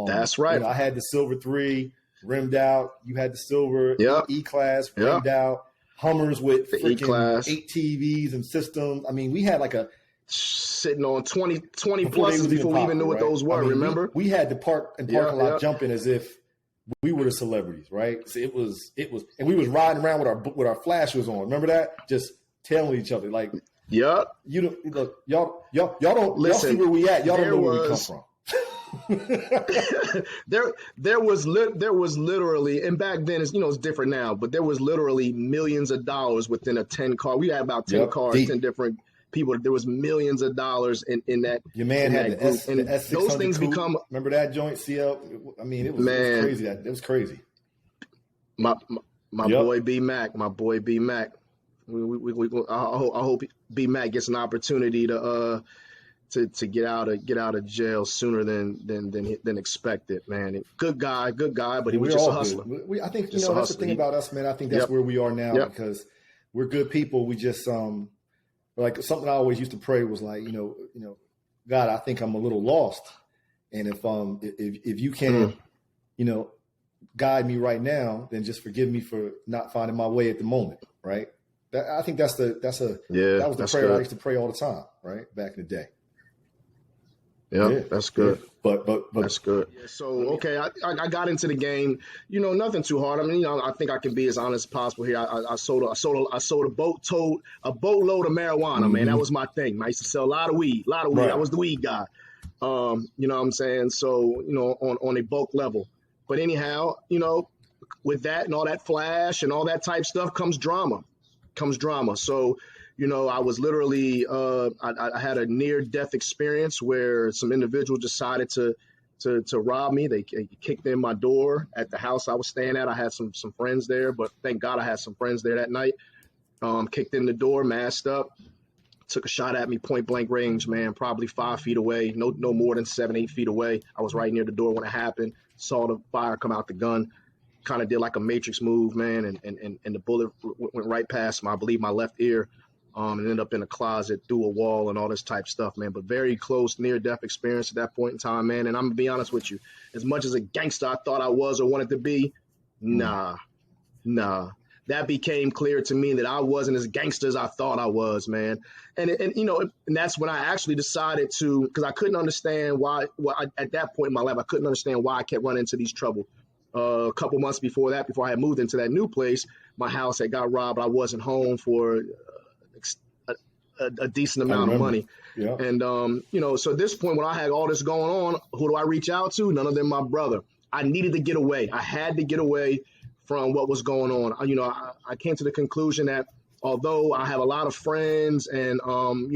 That's right. I had the silver 3 rimmed out. You had the silver E-Class rimmed out. Hummers with freaking 8 TVs and systems. I mean, we had like a sitting on 20 pluses before we even knew what those were. Remember, we had the parking lot jumping as if we were the celebrities, right? So it was, and we was riding around with our flashes on. Remember that? Just telling each other like, "Yep, you don't look, y'all don't listen, see where we at. Y'all don't know where we come from." there was literally, and back then it's different now, but there was literally millions of dollars within a 10 car. We had about 10 cars, 10 different people. There was millions of dollars in that. Your man had the S600 those things coupe. become. Remember that joint CL? I mean, it was crazy. It was crazy. My boy B Mac. My boy B Mac. I hope B Mac gets an opportunity to get out of jail sooner than expected, man. Good guy, but he was just a hustler. I think that's the thing about us, man. I think that's where we are now because we're good people. We just like something I always used to pray was like, God, I think I'm a little lost, and if you can, guide me right now, then just forgive me for not finding my way at the moment, right? I think that was the prayer I used to pray all the time, right, back in the day. Yeah, that's good. But that's good. Yeah, so okay, I got into the game. Nothing too hard. I mean, I think I can be as honest as possible here. I sold a boatload of marijuana, man. That was my thing. I used to sell a lot of weed. Right. I was the weed guy. You know what I'm saying? So on a bulk level. But anyhow, with that and all that flash and all that type stuff comes drama. So. I was literally, I had a near-death experience where some individuals decided to rob me. They kicked in my door at the house I was staying at. I had some friends there, but thank God I had some friends there that night. Kicked in the door, masked up, took a shot at me, point-blank range, man, probably 5 feet away, no more than 7-8 feet away. I was right near the door when it happened, saw the fire come out the gun, kind of did like a Matrix move, man, and the bullet went right past I believe my left ear. And ended up in a closet, through a wall, and all this type stuff, man. But very close, near-death experience at that point in time, man. And I'm gonna be honest with you, as much as a gangster I thought I was or wanted to be, nah. That became clear to me that I wasn't as gangster as I thought I was, man. And that's when I actually decided to, because I couldn't understand why. At that point in my life, I couldn't understand why I kept running into these trouble. A couple months before that, before I had moved into that new place, my house had got robbed. I wasn't home for a decent amount of money. Yeah. And, so at this point, when I had all this going on, who do I reach out to? None of them my brother. I needed to get away. I had to get away from what was going on. I came to the conclusion that although I have a lot of friends and, I'm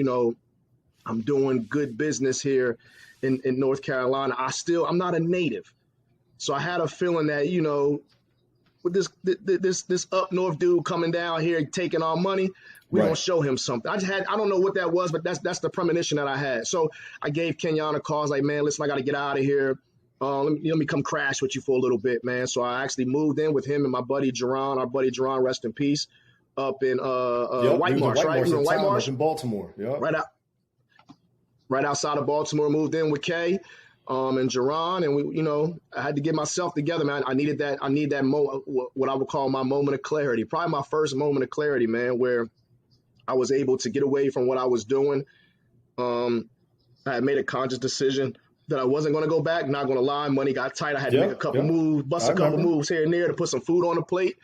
doing good business here in North Carolina, I'm not a native. So I had a feeling that, with this up north dude coming down here taking our money, we're going to show him something. I don't know what that was, but that's the premonition that I had. So I gave Kenyon a call. I was like, man, listen, I got to get out of here. Let me come crash with you for a little bit, man. So I actually moved in with him and my buddy Jerron. Our buddy Jerron, rest in peace. up in Yep, White Marsh, right? You know, White Marsh up in Baltimore. Yep. Right outside of Baltimore. Moved in with Kay and Jerron, and we, you know, I had to get myself together, man. I need that what I would call my moment of clarity. Probably my first moment of clarity, man, where I was able to get away from what I was doing. I had made a conscious decision that I wasn't going to go back. Not going to lie, money got tight. I had to make a couple moves, bust a couple moves here and there to put some food on the plate.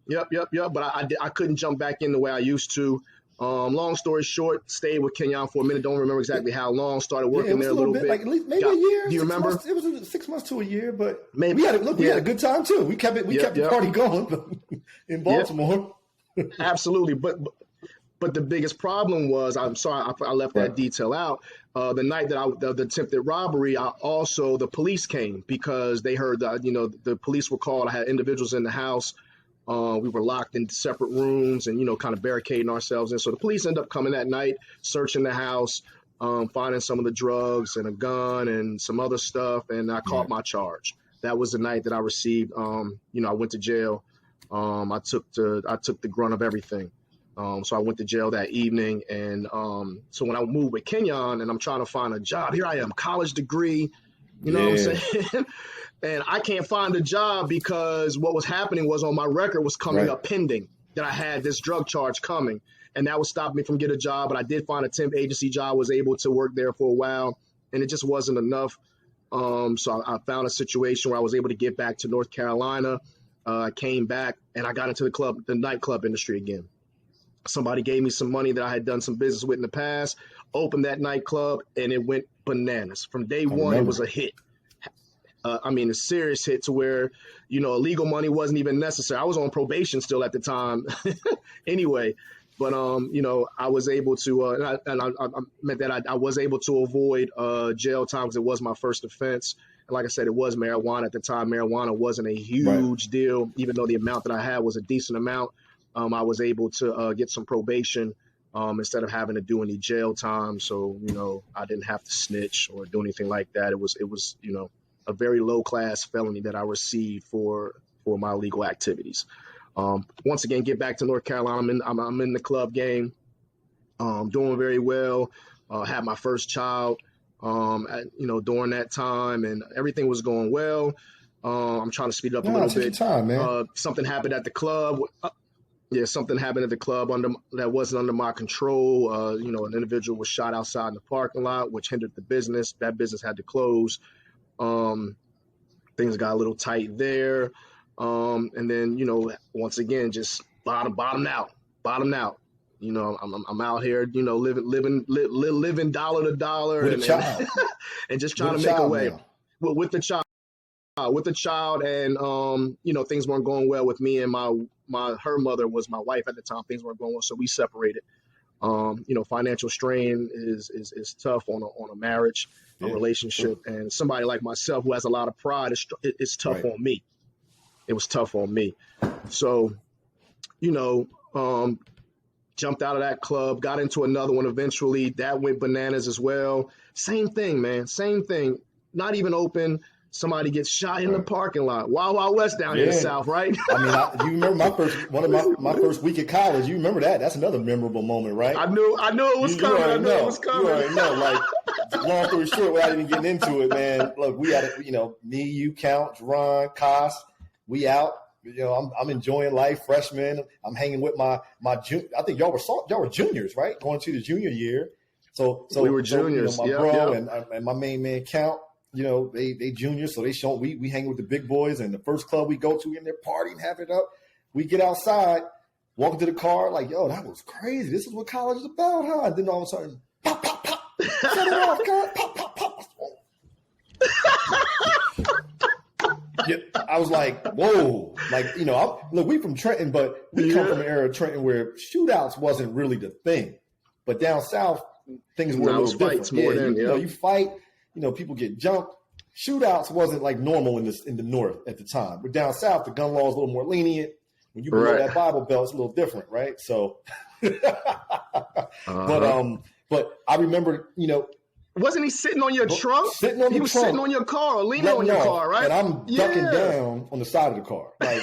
Yep. But I couldn't jump back in the way I used to. Long story short, stayed with Kenyon for a minute. Don't remember exactly how long. Started working there a little bit. Like at least maybe a year. Do you remember? Months, it was 6 months to a year, but maybe we had a good time too. We kept the party going in Baltimore. Absolutely, but the biggest problem was, I'm sorry, I left that detail out. The night that the attempted robbery, the police came because they heard that, you know, the police were called. I had individuals in the house. We were locked in separate rooms and, you know, kind of barricading ourselves in. So the police ended up coming that night, searching the house, finding some of the drugs and a gun and some other stuff. And I caught my charge. That was the night that I received, you know, I went to jail. I took the grunt of everything. So I went to jail that evening. And so when I moved with Kenyon and I'm trying to find a job, here I am, college degree, you know what I'm saying? And I can't find a job because what was happening was on my record was coming up pending that I had this drug charge coming. And that was stopping me from getting a job. But I did find a temp agency job, was able to work there for a while. And it just wasn't enough. So I found a situation where I was able to get back to North Carolina. I came back and I got into the nightclub industry again. Somebody gave me some money that I had done some business with in the past, opened that nightclub, and it went bananas. From day one, it was a hit. I mean, a serious hit to where, you know, illegal money wasn't even necessary. I was on probation still at the time anyway. But, you know, I was able to, I meant that I was able to avoid jail time because it was my first offense. And like I said, it was marijuana at the time. Marijuana wasn't a huge deal, even though the amount that I had was a decent amount. I was able to get some probation instead of having to do any jail time. So, you know, I didn't have to snitch or do anything like that. It was, you know, a very low class felony that I received for my legal activities. Once again, get back to North Carolina. I'm in the club game, doing very well. Had my first child, during that time, and everything was going well. I'm trying to speed it up a little bit. Take your time, man. Something happened at the club. Something happened at the club that wasn't under my control. An individual was shot outside in the parking lot, which hindered the business. That business had to close. Things got a little tight there. And then, once again, just bottomed out. I'm out here, living dollar to dollar with and just trying to make a way with the child. And things weren't going well with me and her mother was my wife at the time. Things weren't going well, so we separated. Financial strain is tough on a marriage, a relationship, and somebody like myself who has a lot of pride, it's tough on me. It was tough on me. So, jumped out of that club, got into another one eventually. That went bananas as well. Same thing, man. Same thing. Not even open. Somebody gets shot in the parking lot. Wild Wild West down in the South, right? I mean, you remember my first week at college. You remember that? That's another memorable moment, right? I knew it was coming. You already know. Like, long story short, without even getting into it, man. Look, we had me, you, Count, Jerron, Kos. We out. I'm enjoying life, freshman. I'm hanging with my I think y'all were juniors, right? Going to the junior year. So we were juniors. My bro and my main man Count. They juniors, so they show we hang with the big boys, and the first club we go to in there partying, have it up. We get outside, walk into the car, like, yo, that was crazy. This is what college is about, huh? And then all of a sudden, pop, pop, pop, shut it off, God, pop, pop, pop. Yeah, I was like, whoa, like, look, we from Trenton, but we come from an era of Trenton where shootouts wasn't really the thing. But down south, things were a little different. You fight. People get jumped. Shootouts wasn't like normal in the north at the time. But down south, the gun law is a little more lenient. When you below that Bible Belt, it's a little different, right? So, but I remember, Wasn't he sitting on your trunk? Sitting on the He was trunk, sitting on your car or leaning on your car, right? And I'm ducking down on the side of the car, like,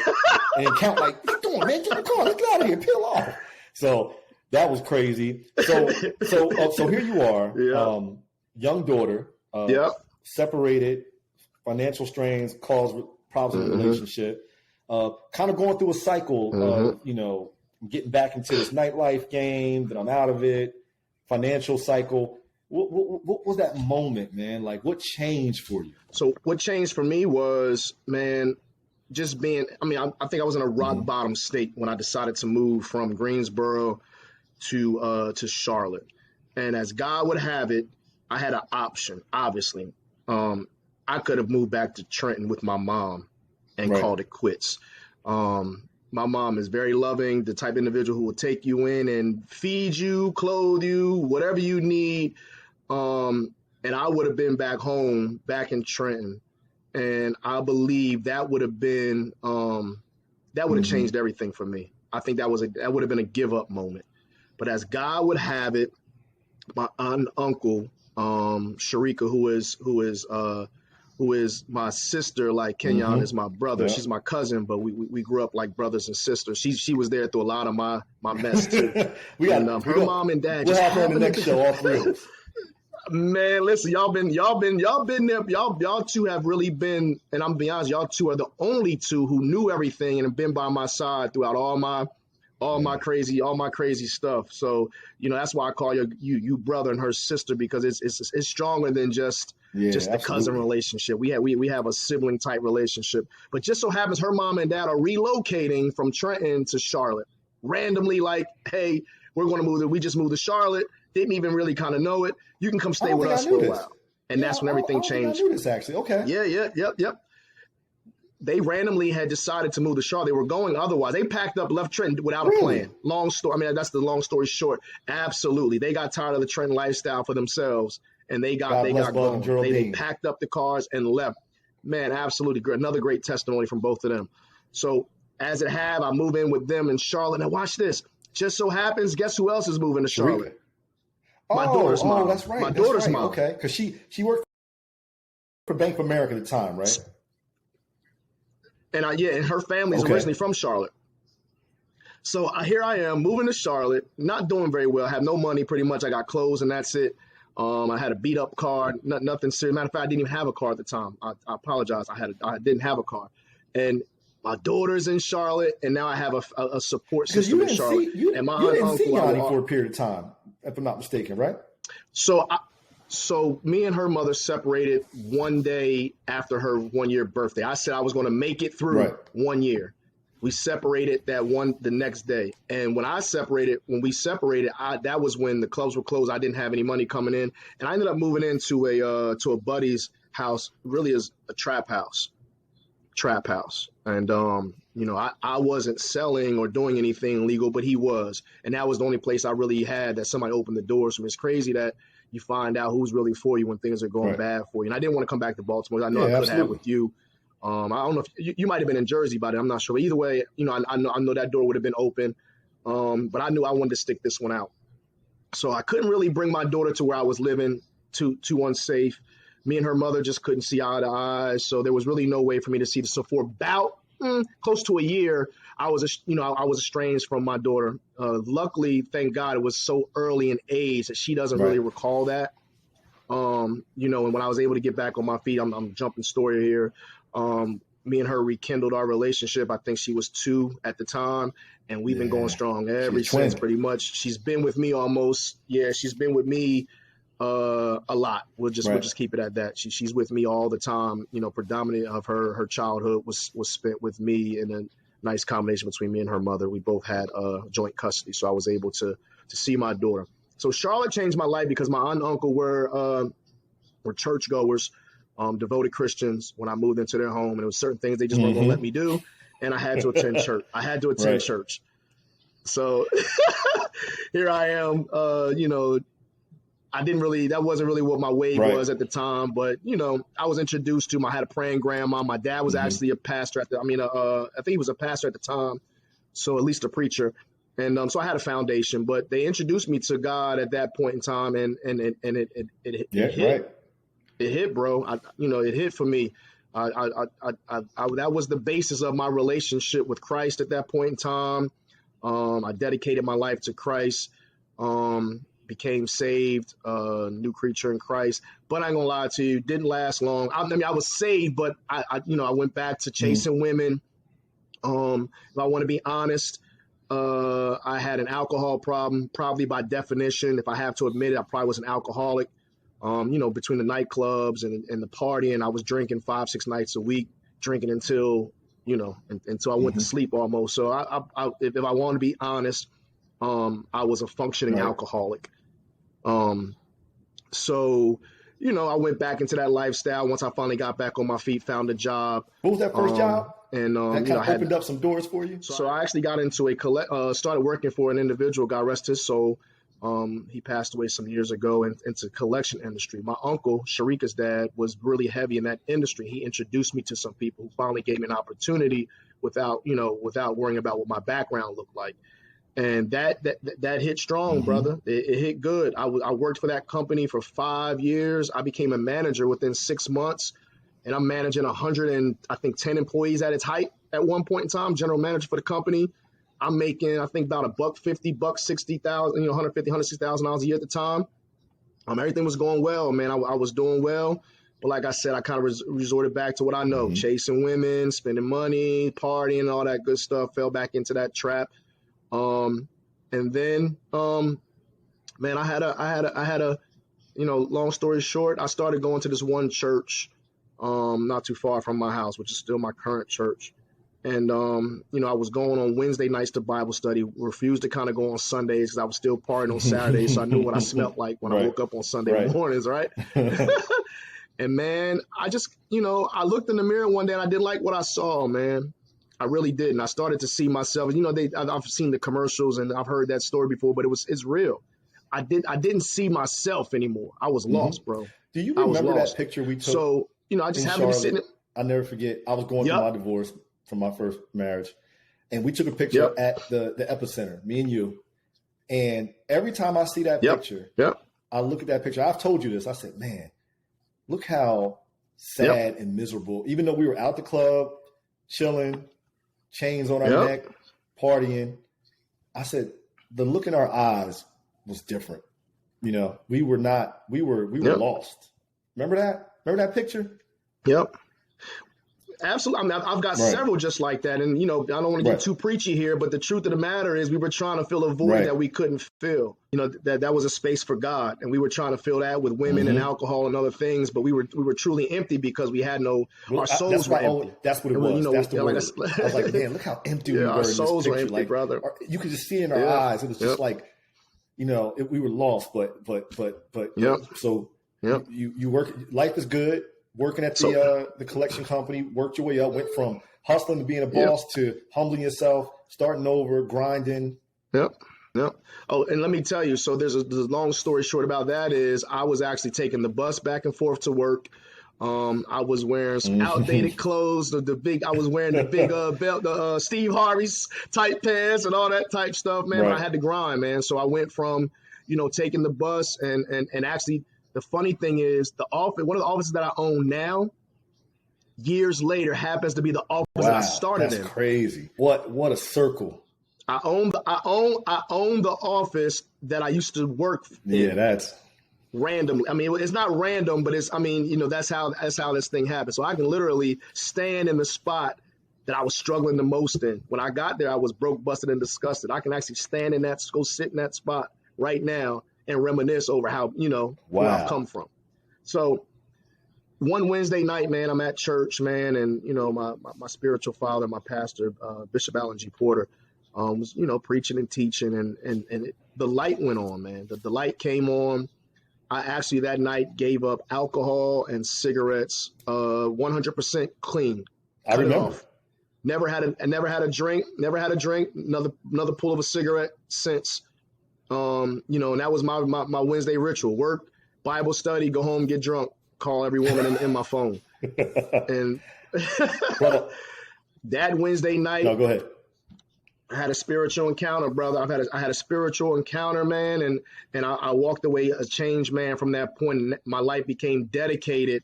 and count like, what you doing, man? Get in the car. Let's get out of here. Peel off. So that was crazy. So here you are, young daughter, separated, financial strains caused problems in the relationship, kind of going through a cycle of, getting back into this nightlife game, then I'm out of it, financial cycle. What was that moment, man? Like, what changed for you? So what changed for me was, man, just being, I think I was in a rock bottom state when I decided to move from Greensboro to Charlotte. And as God would have it, I had an option, obviously. I could have moved back to Trenton with my mom and called it quits. My mom is very loving, the type of individual who will take you in and feed you, clothe you, whatever you need. And I would have been back home, back in Trenton. And I believe that would have been, that would have changed everything for me. I think that would have been a give up moment. But as God would have it, my aunt and uncle, Sharika, who is my sister, like Kenyon is my brother. She's my cousin, but we grew up like brothers and sisters. She was there through a lot of my mess too. Her mom and dad. We'll have her on the next show, all three of us. Man, listen, y'all been there. Y'all two have really been, and I'm gonna be honest, y'all two are the only two who knew everything and have been by my side throughout all my crazy stuff. So, that's why I call you brother and her sister, because it's stronger than just the cousin relationship. We have a sibling type relationship. But just so happens her mom and dad are relocating from Trenton to Charlotte. Randomly, like, hey, we're going to move. We just moved to Charlotte. Didn't even really kind of know it. You can come stay with us for a while. And that's when everything changed. I knew this, actually. Okay. Yep. They randomly had decided to move to Charlotte. They were going otherwise. They packed up, left Trenton without a plan. Long story. That's the long story short. Absolutely. They got tired of the Trenton lifestyle for themselves, and they got going. They packed up the cars and left. Man, absolutely great. Another great testimony from both of them. So as it have, I move in with them in Charlotte. Now watch this. Just so happens, guess who else is moving to Charlotte? My daughter's mom. That's right. My daughter's mom. Okay, because she worked for Bank of America at the time, right? And and her family's originally from Charlotte. So here I am moving to Charlotte, not doing very well. I have no money, pretty much. I got clothes and that's it. I had a beat up car, nothing serious. Matter of fact, I didn't even have a car at the time. I apologize. I didn't have a car, and my daughter's in Charlotte, and now I have a support system in Charlotte. And my you didn't see Auntie for a period of time, if I'm not mistaken, right? So me and her mother separated one day after her 1 year birthday. I said I was going to make it through 1 year. We separated the next day. And when we separated, that was when the clubs were closed. I didn't have any money coming in. And I ended up moving into a buddy's house, really is a trap house. And, I wasn't selling or doing anything illegal, but he was. And that was the only place I really had that somebody opened the doors from. It's crazy that you find out who's really for you when things are going bad for you. And I didn't want to come back to Baltimore. I know I could have with you. I don't know if you might have been in Jersey by then. I'm not sure. But either way, I know that door would have been open. But I knew I wanted to stick this one out. So I couldn't really bring my daughter to where I was living too unsafe. Me and her mother just couldn't see eye to eye. So there was really no way for me to see this. So for about close to a year, I was estranged from my daughter. Luckily, thank God, it was so early in age that she doesn't really recall that. And when I was able to get back on my feet, I'm jumping story here. Me and her rekindled our relationship. I think she was 2 at the time, and we've been going strong ever since. Pretty much, she's been with me almost. Yeah, she's been with me a lot. We'll just keep it at that. She's with me all the time. Predominantly of her childhood was spent with me, in a nice combination between me and her mother. We both had joint custody, so I was able to see my daughter. So Charlotte changed my life because my aunt and uncle were churchgoers. Devoted Christians. When I moved into their home, and there was certain things they just weren't going to let me do, and I had to attend church. Church. So here I am. That wasn't really what my way was at the time, but I was introduced to. I had a praying grandma. My dad was actually a pastor I think he was a pastor at the time, so at least a preacher. And so I had a foundation, but they introduced me to God at that point in time, and it hit. Right. It hit, bro. It hit for me. That was the basis of my relationship with Christ at that point in time. I dedicated my life to Christ, became saved, new creature in Christ. But I ain't gonna lie to you, didn't last long. I mean, I was saved, but I went back to chasing women. If I want to be honest, I had an alcohol problem, probably by definition. If I have to admit it, I probably was an alcoholic. Between the nightclubs and the partying, I was drinking 5-6 nights a week, drinking until I went to sleep almost. So if I want to be honest, I was a functioning alcoholic. So I went back into that lifestyle once I finally got back on my feet, found a job. What was that first job? And that kind of opened up some doors for you. So I actually got into started working for an individual, God rest his soul. He passed away some years ago into collection industry. My uncle, Sharika's dad, was really heavy in that industry. He introduced me to some people who finally gave me an opportunity without worrying about what my background looked like. And that hit strong, brother. It hit good. I worked for that company for 5 years. I became a manager within 6 months, and I'm managing 110 employees at its height at one point in time, general manager for the company. I'm making, I think, about $150, $160,000, $160,000 a year at the time. Everything was going well, man. I was doing well. But like I said, I kind of resorted back to what I know, chasing women, spending money, partying, all that good stuff, fell back into that trap. And then, man, I had a, long story short, I started going to this one church, not too far from my house, which is still my current church. And, I was going on Wednesday nights to Bible study, refused to kind of go on Sundays because I was still partying on Saturdays. So I knew what I smelled like when I woke up on Sunday mornings, right? And, man, I just, I looked in the mirror one day and I didn't like what I saw, man. I really didn't. I started to see myself. I've seen the commercials and I've heard that story before, but it's real. I didn't see myself anymore. I was lost, bro. Do you remember that picture we took? So, I just happened to be sitting. I'll never forget. I was going through my divorce from my first marriage, and we took a picture at the epicenter, me and you. And every time I see that picture, I look at that picture. I've told you this. I said, man, look how sad and miserable. Even though we were out the club, chilling, chains on our neck, partying, I said the look in our eyes was different. We were lost. Remember that? Remember that picture? Yep. Absolutely. I mean, I've got several just like that. And, I don't want to get too preachy here, but the truth of the matter is we were trying to fill a void that we couldn't fill. That was a space for God. And we were trying to fill that with women and alcohol and other things. But we were truly empty because we had our souls were empty. That's what it was. That's the word. I was like, man, look how empty we were. Our souls in were this empty, brother. You could just see it in our eyes. It was just like, we were lost. But so you work. Life is good. Working at the collection company, worked your way up, went from hustling to being a boss to humbling yourself, starting over, grinding. Yep. Oh, and let me tell you, so there's a long story short about that is I was actually taking the bus back and forth to work. I was wearing some outdated clothes, I was wearing the big belt, the Steve Harvey's tight pants and all that type stuff, man. But I had to grind, man. So I went from, taking the bus and actually. The funny thing is one of the offices that I own now, years later, happens to be the office that I started in. That's crazy. What a circle. I own the office that I used to work in. Yeah, that's randomly. I mean, it's not random, but that's how this thing happened. So I can literally stand in the spot that I was struggling the most in. When I got there, I was broke, busted, and disgusted. I can actually stand go sit in that spot right now and reminisce over how, where I've come from. So one Wednesday night, man, I'm at church, man. And, my spiritual father, my pastor, Bishop Alan G. Porter, was, preaching and teaching and the light went on, man. The light came on. I actually that night gave up alcohol and cigarettes, 100% clean. I remember. Never had a drink, another pull of a cigarette since. And that was my Wednesday ritual: work, Bible study, go home, get drunk, call every woman in my phone. And that Wednesday night, no, go ahead. I had a spiritual encounter, brother. I had a spiritual encounter, man, and I walked away a changed man from that point. And my life became dedicated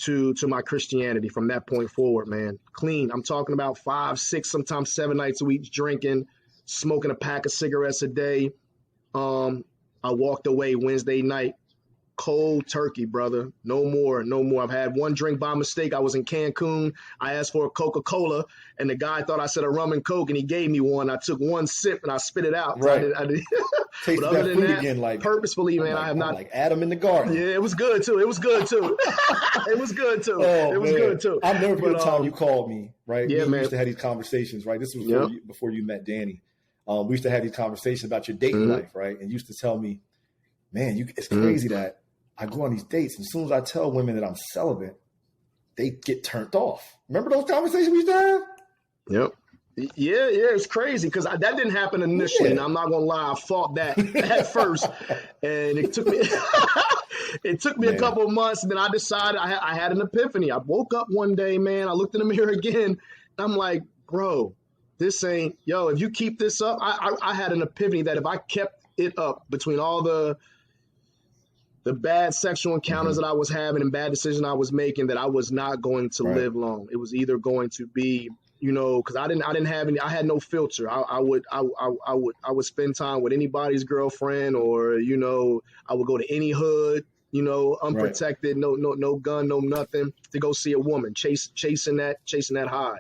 to my Christianity from that point forward, man. Clean. I'm talking about 5, 6, sometimes 7 nights a week, drinking, smoking a pack of cigarettes a day. I walked away Wednesday night, cold turkey, brother. No more. I've had one drink by mistake. I was in Cancun. I asked for a Coca-Cola, and the guy thought I said a rum and Coke, and he gave me one. I took one sip, and I spit it out. Right. I did. Taste But that other than food that, again, like purposefully, man, I have not. Like Adam in the garden. Yeah, it was good too. It was good too. It was good too. Oh, it was man. good too. I'll never forget the time you called me, right? Yeah, We used to have these conversations, right? This was before you met Danny. We used to have these conversations about your dating life, right? And you used to tell me, man, it's crazy that I go on these dates, and as soon as I tell women that I'm celibate, they get turned off. Remember those conversations we used to have? Yep. Yeah, it's crazy because that didn't happen initially. And I'm not gonna lie, I fought that at first, and it took me a couple of months, and then I decided I had an epiphany. I woke up one day, man. I looked in the mirror again, and I'm like, bro, this ain't if you keep this up. I had an epiphany that if I kept it up between all the bad sexual encounters that I was having and bad decisions I was making, that I was not going to live long. It was either going to be, because I didn't have any. I had no filter. I would spend time with anybody's girlfriend, or I would go to any hood, unprotected, no gun, no nothing, to go see a woman, chasing that high.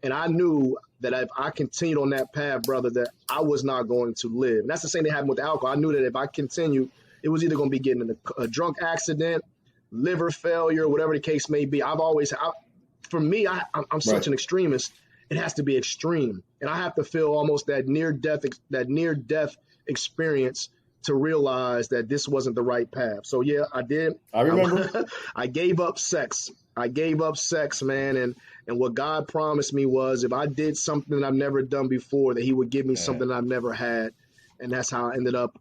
And I knew that if I continued on that path, brother, that I was not going to live. And that's the same thing that happened with alcohol. I knew that if I continued, it was either going to be getting in a drunk accident, liver failure, whatever the case may be. I'm such an extremist. It has to be extreme, and I have to feel almost that near death experience to realize that this wasn't the right path. So yeah, I did. I remember. I gave up sex. Man, and what God promised me was if I did something that I've never done before, that He would give me something that I've never had, and that's how I ended up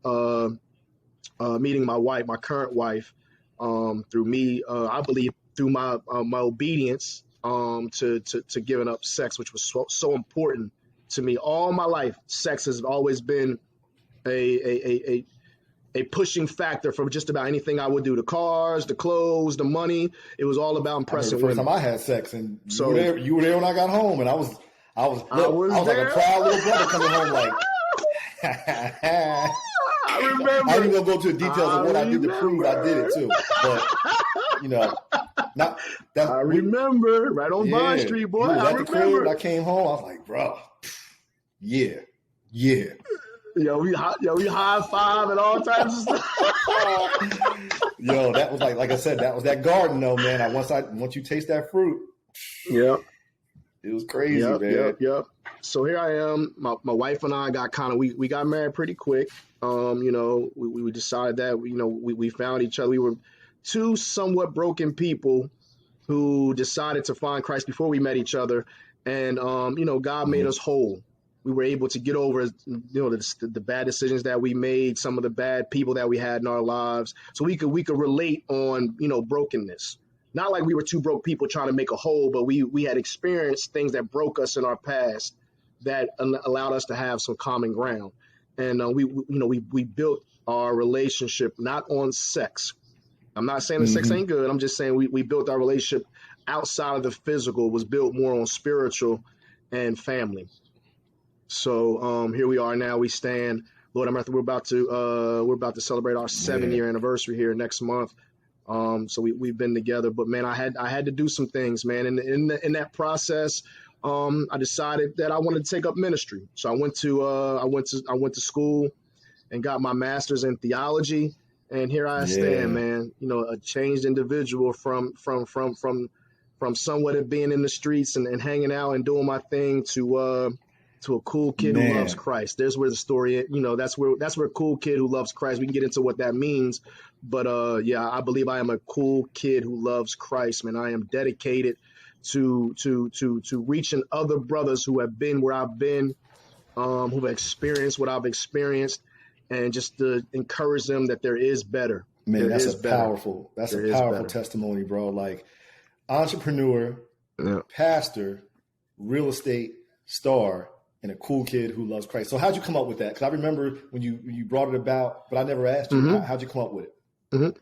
meeting my wife, my current wife, through me. I believe through my obedience to giving up sex, which was so important to me all my life. Sex has always been a pushing factor for just about anything I would do. The cars, the clothes, the money. It was all about impressing women. The first time I had sex, and you were there when I got home, and I was like a proud little brother coming home like. I remember. I ain't gonna go to the details of what I did to prove I did it too, but I remember right on Bond Street, boy. I remember. I came home. I was like, bro, yeah. We high five and all types of stuff. That was like I said, that was that garden though, man. Once you taste that fruit, it was crazy, man. Yep. So here I am. My wife and I got we got married pretty quick. We decided that we found each other. We were two somewhat broken people who decided to find Christ before we met each other, and God made us whole. We were able to get over the bad decisions that we made, some of the bad people that we had in our lives, so we could relate on brokenness. Not like we were two broke people trying to make a whole, but we had experienced things that broke us in our past that allowed us to have some common ground. And we built our relationship not on sex. I'm not saying that sex ain't good. I'm just saying we built our relationship outside of the physical. It was built more on spiritual and family. So here we are now. We stand. Lord, we're about to celebrate our 7-year anniversary here next month. So we've been together, but man, I had to do some things, man. And in that process, I decided that I wanted to take up ministry. So I went to school and got my master's in theology. And here I stand, man. A changed individual from somewhat of being in the streets and hanging out and doing my thing to a cool kid who loves Christ. There's where the story, that's where a cool kid who loves Christ. We can get into what that means, but I believe I am a cool kid who loves Christ, man. I am dedicated to reaching other brothers who have been where I've been, who've experienced what I've experienced, and just to encourage them that there is better. Man, that's a powerful testimony, bro. Like entrepreneur, pastor, real estate star, and a cool kid who loves Christ. So how'd you come up with that? Because I remember when you brought it about, but I never asked you, how'd you come up with it? Mm-hmm.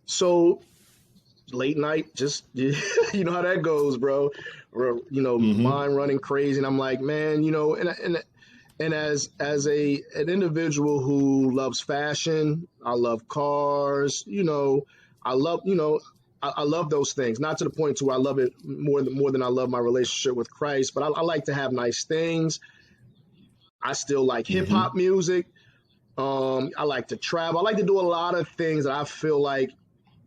So late night, just, you know how that goes, bro. Or, mind running crazy. And I'm like, man, and as an individual who loves fashion, I love cars, I love those things, not to the point to where I love it more than I love my relationship with Christ, but I like to have nice things. I still like hip hop music. I like to travel. I like to do a lot of things that I feel like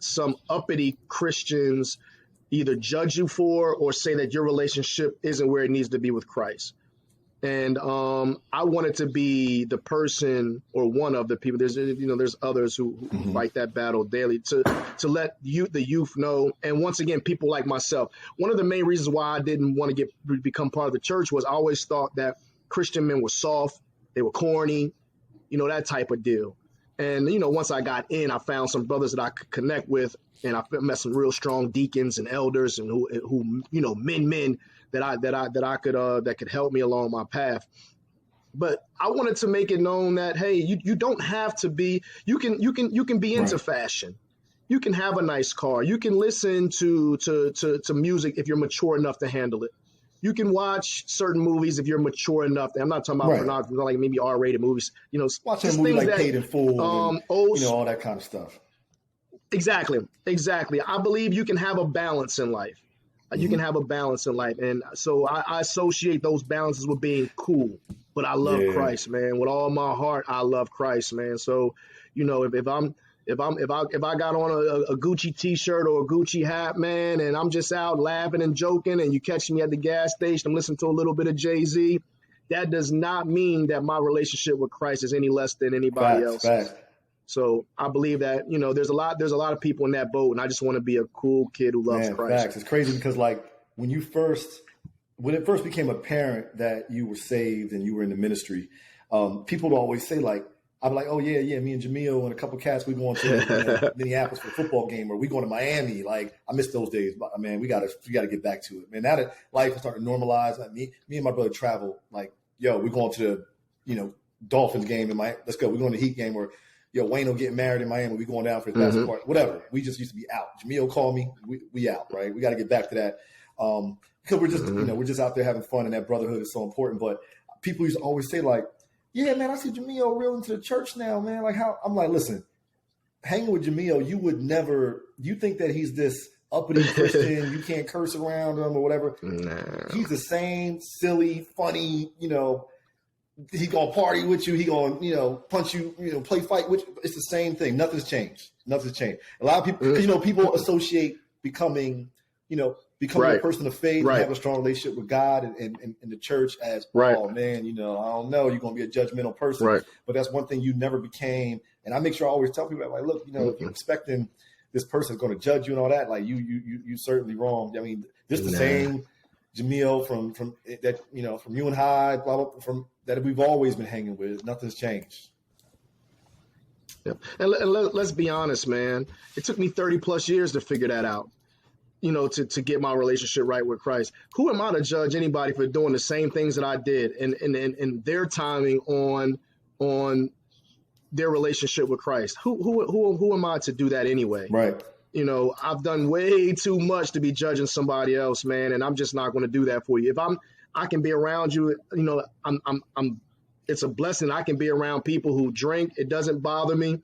some uppity Christians either judge you for or say that your relationship isn't where it needs to be with Christ. And I wanted to be the person or one of the people. There's others who fight that battle daily to let the youth know. And once again, people like myself. One of the main reasons why I didn't want to become part of the church was I always thought that Christian men were soft, they were corny, that type of deal. And once I got in, I found some brothers that I could connect with, and I met some real strong deacons and elders, and who men that could help me along my path. But I wanted to make it known that, hey, you don't have to be. You can be into fashion. You can have a nice car. You can listen to music if you're mature enough to handle it. You can watch certain movies if you're mature enough. I'm not talking about pornography, like maybe R-rated movies. Watching a movie like Paid in Full, and, all that kind of stuff. Exactly. I believe you can have a balance in life. You can have a balance in life. And so I associate those balances with being cool. But I love Christ, man. With all my heart, I love Christ, man. So, if I got on a Gucci t-shirt or a Gucci hat, man, and I'm just out laughing and joking, and you catch me at the gas station, I'm listening to a little bit of Jay-Z, that does not mean that my relationship with Christ is any less than anybody else. Facts. So I believe that, there's a lot of people in that boat, and I just want to be a cool kid who loves Christ. Facts. It's crazy because when it first became apparent that you were saved and you were in the ministry, people would always say I'd be like, oh yeah, me and Jamiyo and a couple cats, we going to Minneapolis for a football game, or we going to Miami. Like, I miss those days, but man, we gotta get back to it, man. Now that life is starting to normalize, me and my brother travel. Like, yo, we going to the Dolphins game in Miami. Let's go. We're going to the Heat game, or Wayne will get married in Miami. We going down for his basketball party, whatever. We just used to be out. Jamiyo called me. We out, right? We got to get back to that because we're just we're just out there having fun, and that brotherhood is so important. But people used to always say yeah, man, I see Jamiyo real into the church now, man. Like, how? I'm like, listen, hanging with Jamiyo, you think that he's this uppity Christian, you can't curse around him or whatever. Nah. He's the same silly, funny, he gonna party with you, he gonna, punch you, play fight with you. It's the same thing. Nothing's changed. A lot of people, people associate becoming a person of faith and have a strong relationship with God and the church as, oh man, I don't know, you're going to be a judgmental person. Right. But that's one thing you never became. And I make sure I always tell people, like, look, if you're expecting this person is going to judge you and all that, like you certainly wrong. I mean, this the same Jamiyo from that, from you and Hyde, blah, blah, from that we've always been hanging with. Nothing's changed. Yeah. And let's be honest, man. It took me 30 plus years to figure that out. To get my relationship right with Christ. Who am I to judge anybody for doing the same things that I did and their timing on their relationship with Christ? Who am I to do that anyway? Right. I've done way too much to be judging somebody else, man, and I'm just not going to do that for you. If I can be around you, it's a blessing. I can be around people who drink. It doesn't bother me.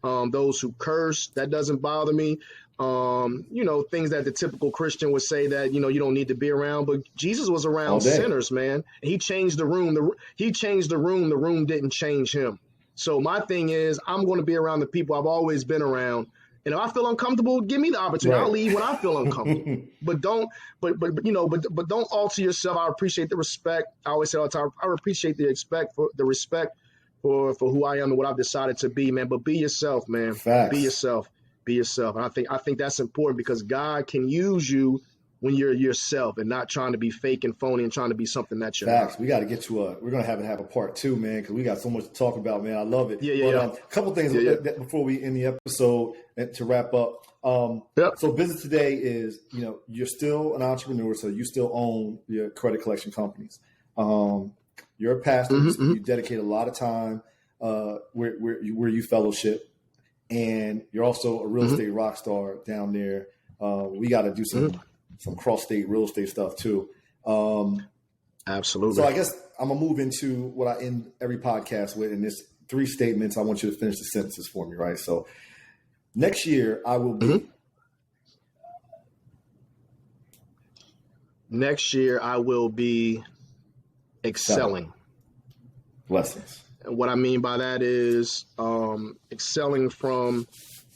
Those who curse, that doesn't bother me. Things that the typical Christian would say that, you don't need to be around. But Jesus was around sinners, man. And he changed the room. He changed the room. The room didn't change him. So my thing is, I'm going to be around the people I've always been around. And if I feel uncomfortable, give me the opportunity. Right. I'll leave when I feel uncomfortable. but don't alter yourself. I appreciate the respect. I always say all the time, I appreciate the respect for who I am and what I've decided to be, man. But be yourself, man. Facts. Be yourself. And I think that's important because God can use you when you're yourself and not trying to be fake and phony and trying to be something that you're Facts. not. We got to get to we're going to have a part 2, man, because we got so much to talk about, man. I love it. A couple things before we end the episode and to wrap up. So business today is, you're still an entrepreneur, so you still own your credit collection companies. You're a pastor. Mm-hmm. You dedicate a lot of time where you fellowship, and you're also a real estate rock star down there. We got to do some cross-state real estate stuff too. Absolutely. So I guess I'm gonna move into what I end every podcast with, and there's 3 statements. I want you to finish the sentences for me, right? So next year I will be. Next year I will be excelling. Blessings. And what I mean by that is excelling from,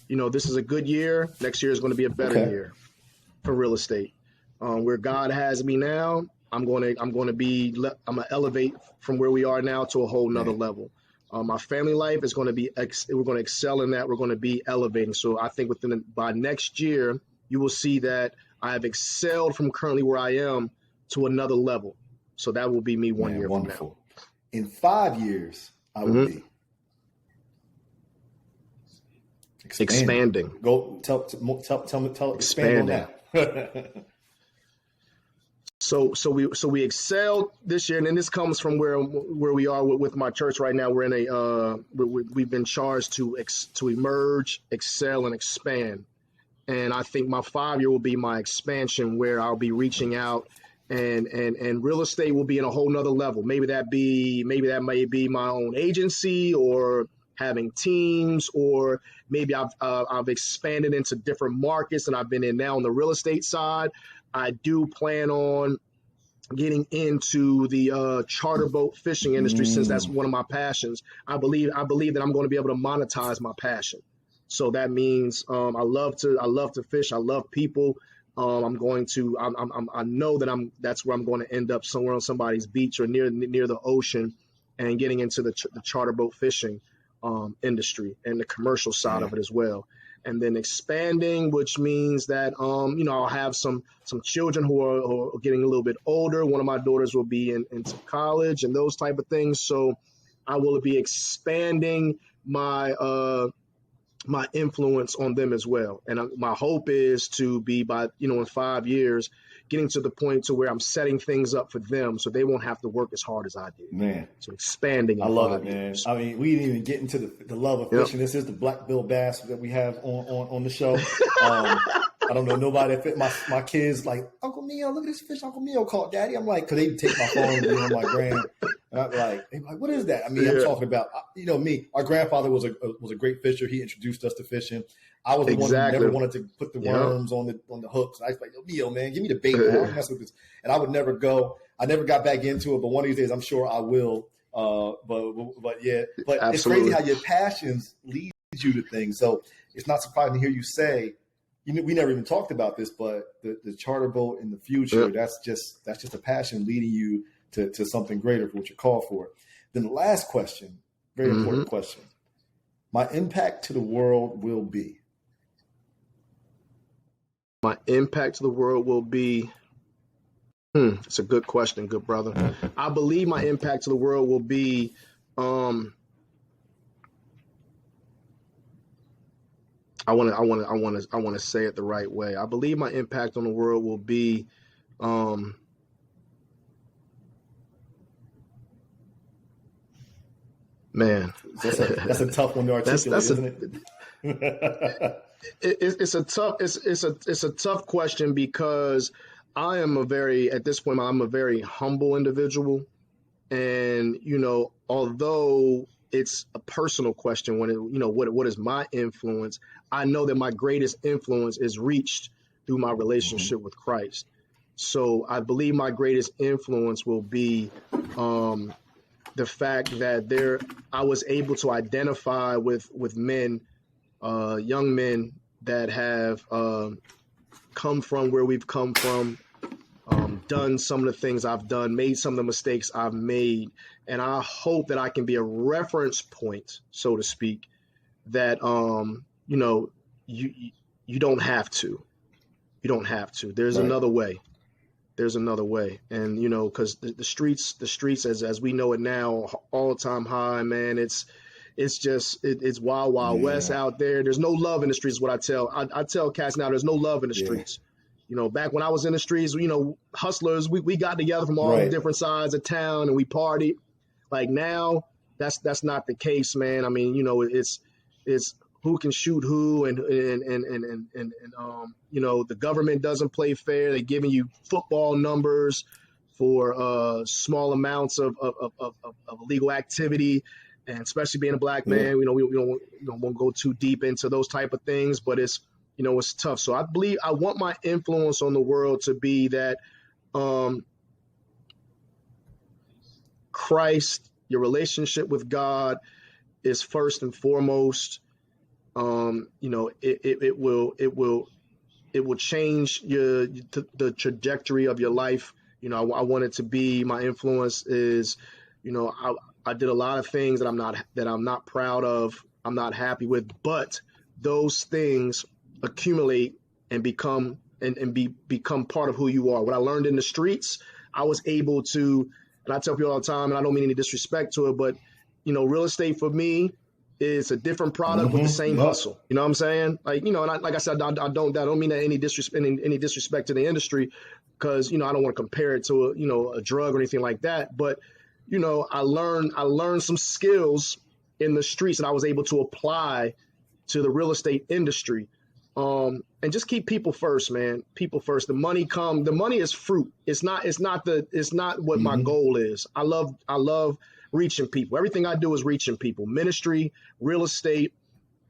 this is a good year. Next year is going to be a better year for real estate. Where God has me now, I'm going to elevate from where we are now to a whole nother level. My family life is going to be, we're going to excel in that. We're going to be elevating. So I think by next year, you will see that I have excelled from currently where I am to another level. So that will be me one year from now. In 5 years, I will be expanding. Go tell expand on that. So we excelled this year, and then this comes from where we are with my church right now. We're in we've been charged to emerge, excel, and expand. And I think my 5-year will be my expansion, where I'll be reaching out, and real estate will be in a whole nother level. Maybe that may be my own agency, or having teams, or maybe I've expanded into different markets and I've been in now on the real estate side. I do plan on getting into the charter boat fishing industry, since that's one of my passions. I believe that I'm going to be able to monetize my passion. So that means I love to fish. I love people. I know that that's where I'm going to end up, somewhere on somebody's beach or near the ocean, and getting into the charter boat fishing industry and the commercial side of it as well. And then expanding, which means that I'll have some children who are getting a little bit older. One of my daughters will be into college and those type of things. So I will be expanding my influence on them as well. And my hope is to be, by in 5 years, getting to the point to where I'm setting things up for them, so they won't have to work as hard as I did. Man, so expanding. I love it, man. I mean, we didn't even get into the love of fishing. This is the black bill bass that we have on the show. I don't know nobody that fit my kids like, Uncle Miyo, look at this fish Uncle Miyo caught, Daddy. I'm like, because they take my phone and be on my gram, and I'm like, what is that? I mean, I'm talking about, me. Our grandfather was a great fisher. He introduced us to fishing. I was the one who never wanted to put the worms on the hooks. I was like, Miyo, man, give me the bait. I don't mess with this. And I would never go. I never got back into it, but one of these days, I'm sure I will. But Absolutely. It's crazy how your passions lead you to things. So it's not surprising to hear you say, we never even talked about this, but the charter boat in the future, that's just a passion leading you to something greater for what you're called for. Then the last question, very important question. My impact to the world will be. My impact to the world will be. It's a good question, good brother. I believe my impact to the world will be. I want to say it the right way. I believe my impact on the world will be. Man, that's a tough one to articulate, isn't it? It's a tough question, because I am at this point, I'm a very humble individual. And, although it's a personal question, when what is my influence? I know that my greatest influence is reached through my relationship with Christ. So I believe my greatest influence will be, the fact that I was able to identify with men, young men that have come from where we've come from, done some of the things I've done, made some of the mistakes I've made. And I hope that I can be a reference point, so to speak, that, you don't have to. You don't have to. There's another way. There's another way. And, because the streets as we know it now, all-time high, man, it's wild west out there. There's no love in the streets, is what I tell cats now. There's no love in the streets. back when I was in the streets, hustlers, we got together from all different sides of town and we partied. Like now, that's not the case, man. I mean, it's who can shoot who, and the government doesn't play fair. They're giving you football numbers for small amounts of illegal activity, and especially being a black man, we won't go too deep into those type of things, but it's tough. So I want my influence on the world to be that Christ, your relationship with God is first and foremost. It will change the trajectory of your life. I want it to be, my influence is, I did a lot of things that I'm not proud of, I'm not happy with, but those things accumulate and become part of who you are. What I learned in the streets, I was able to, and I tell people all the time, and I don't mean any disrespect to it, but real estate for me is a different product with the same hustle. You know what I'm saying? Like, and like I said, I don't mean that any disrespect to the industry, because, I don't want to compare it to a drug or anything like that. But, I learned some skills in the streets that I was able to apply to the real estate industry. And just keep people first, man. People first. The money is fruit. It's not what my goal is. I love reaching people. Everything I do is reaching people. Ministry, real estate.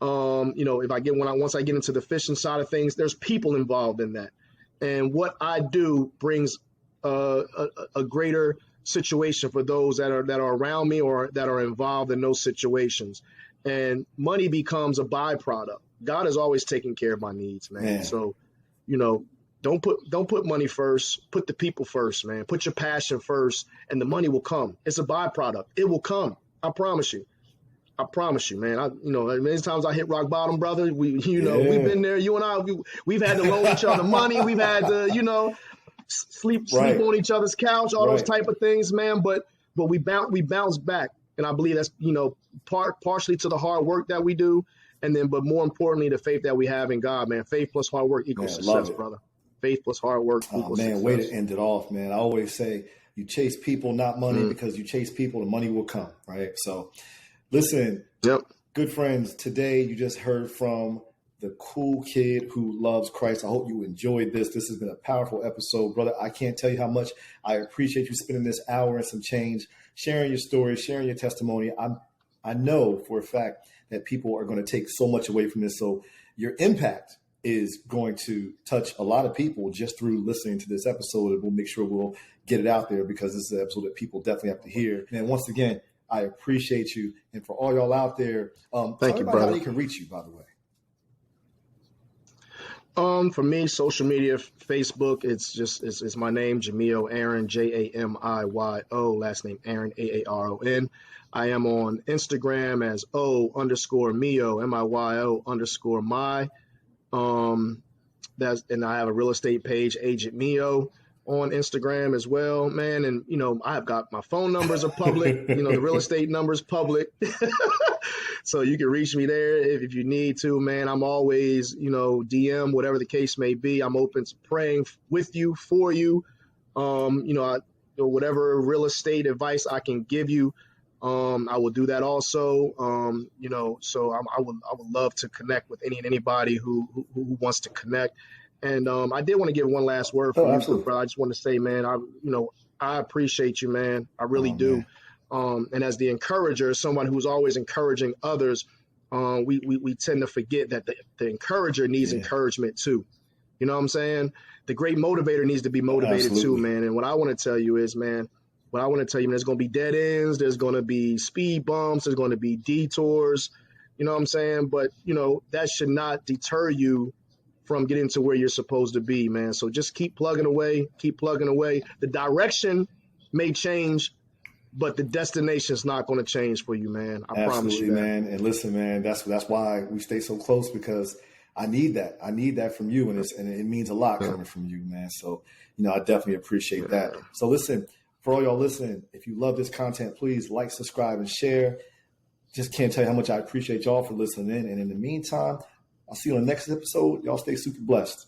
Once I get into the fishing side of things, there's people involved in that. And what I do brings a greater situation for those that are around me or that are involved in those situations. And money becomes a byproduct. God is always taking care of my needs, man. So, don't put money first. Put the people first, man. Put your passion first, and the money will come. It's a byproduct. It will come. I promise you. I promise you, man. Many times I hit rock bottom, brother. We've been there. You and I, we've had to loan each other money. We've had to, sleep on each other's couch, all those type of things, man. But we bounce back, and I believe that's partially to the hard work that we do. And then, but more importantly, the faith that we have in God, man. Faith plus hard work equals success, brother. Faith plus hard work equals success. Way to end it off, man. I always say you chase people, not money, because you chase people, the money will come, right? So, listen, good friends, today you just heard from the cool kid who loves Christ. I hope you enjoyed this. This has been a powerful episode, brother. I can't tell you how much I appreciate you spending this hour and some change, sharing your story, sharing your testimony. I know for a fact that people are going to take so much away from this. So your impact is going to touch a lot of people just through listening to this episode. And we'll make sure we'll get it out there, because this is an episode that people definitely have to hear. And once again, I appreciate you. And for all y'all out there, thank you, brother. How they can reach you, by the way. For me, social media, Facebook, it's my name, Jamiyo Aaron, Jamiyo, last name Aaron, Aaron. I am on Instagram as O_Miyo, MIYO_my. And I have a real estate page, Agent Miyo, on Instagram as well, man. And, I've got my phone numbers are public, the real estate numbers public. So you can reach me there if you need to, man. I'm always, DM, whatever the case may be. I'm open to praying with you, for you. Whatever real estate advice I can give you, I will do that also. So I would love to connect with anybody who wants to connect. And I did want to give one last word for you, brother. I just want to say, man, I appreciate you, man. I really do. Man. And as the encourager, someone who's always encouraging others, we tend to forget that the encourager needs encouragement too. You know what I'm saying? The great motivator needs to be motivated too, man. And what I want to tell you is, man, there's going to be dead ends. There's going to be speed bumps. There's going to be detours. You know what I'm saying? But, that should not deter you from getting to where you're supposed to be, man. So just keep plugging away. The direction may change, but the destination is not going to change for you, man. I promise you, man. And listen, man, that's why we stay so close, because I need that. I need that from you, and it means a lot coming from you, man. So, I definitely appreciate that. So listen, for all y'all listening, if you love this content, please like, subscribe, and share. Just can't tell you how much I appreciate y'all for listening in. And in the meantime, I'll see you on the next episode. Y'all stay super blessed.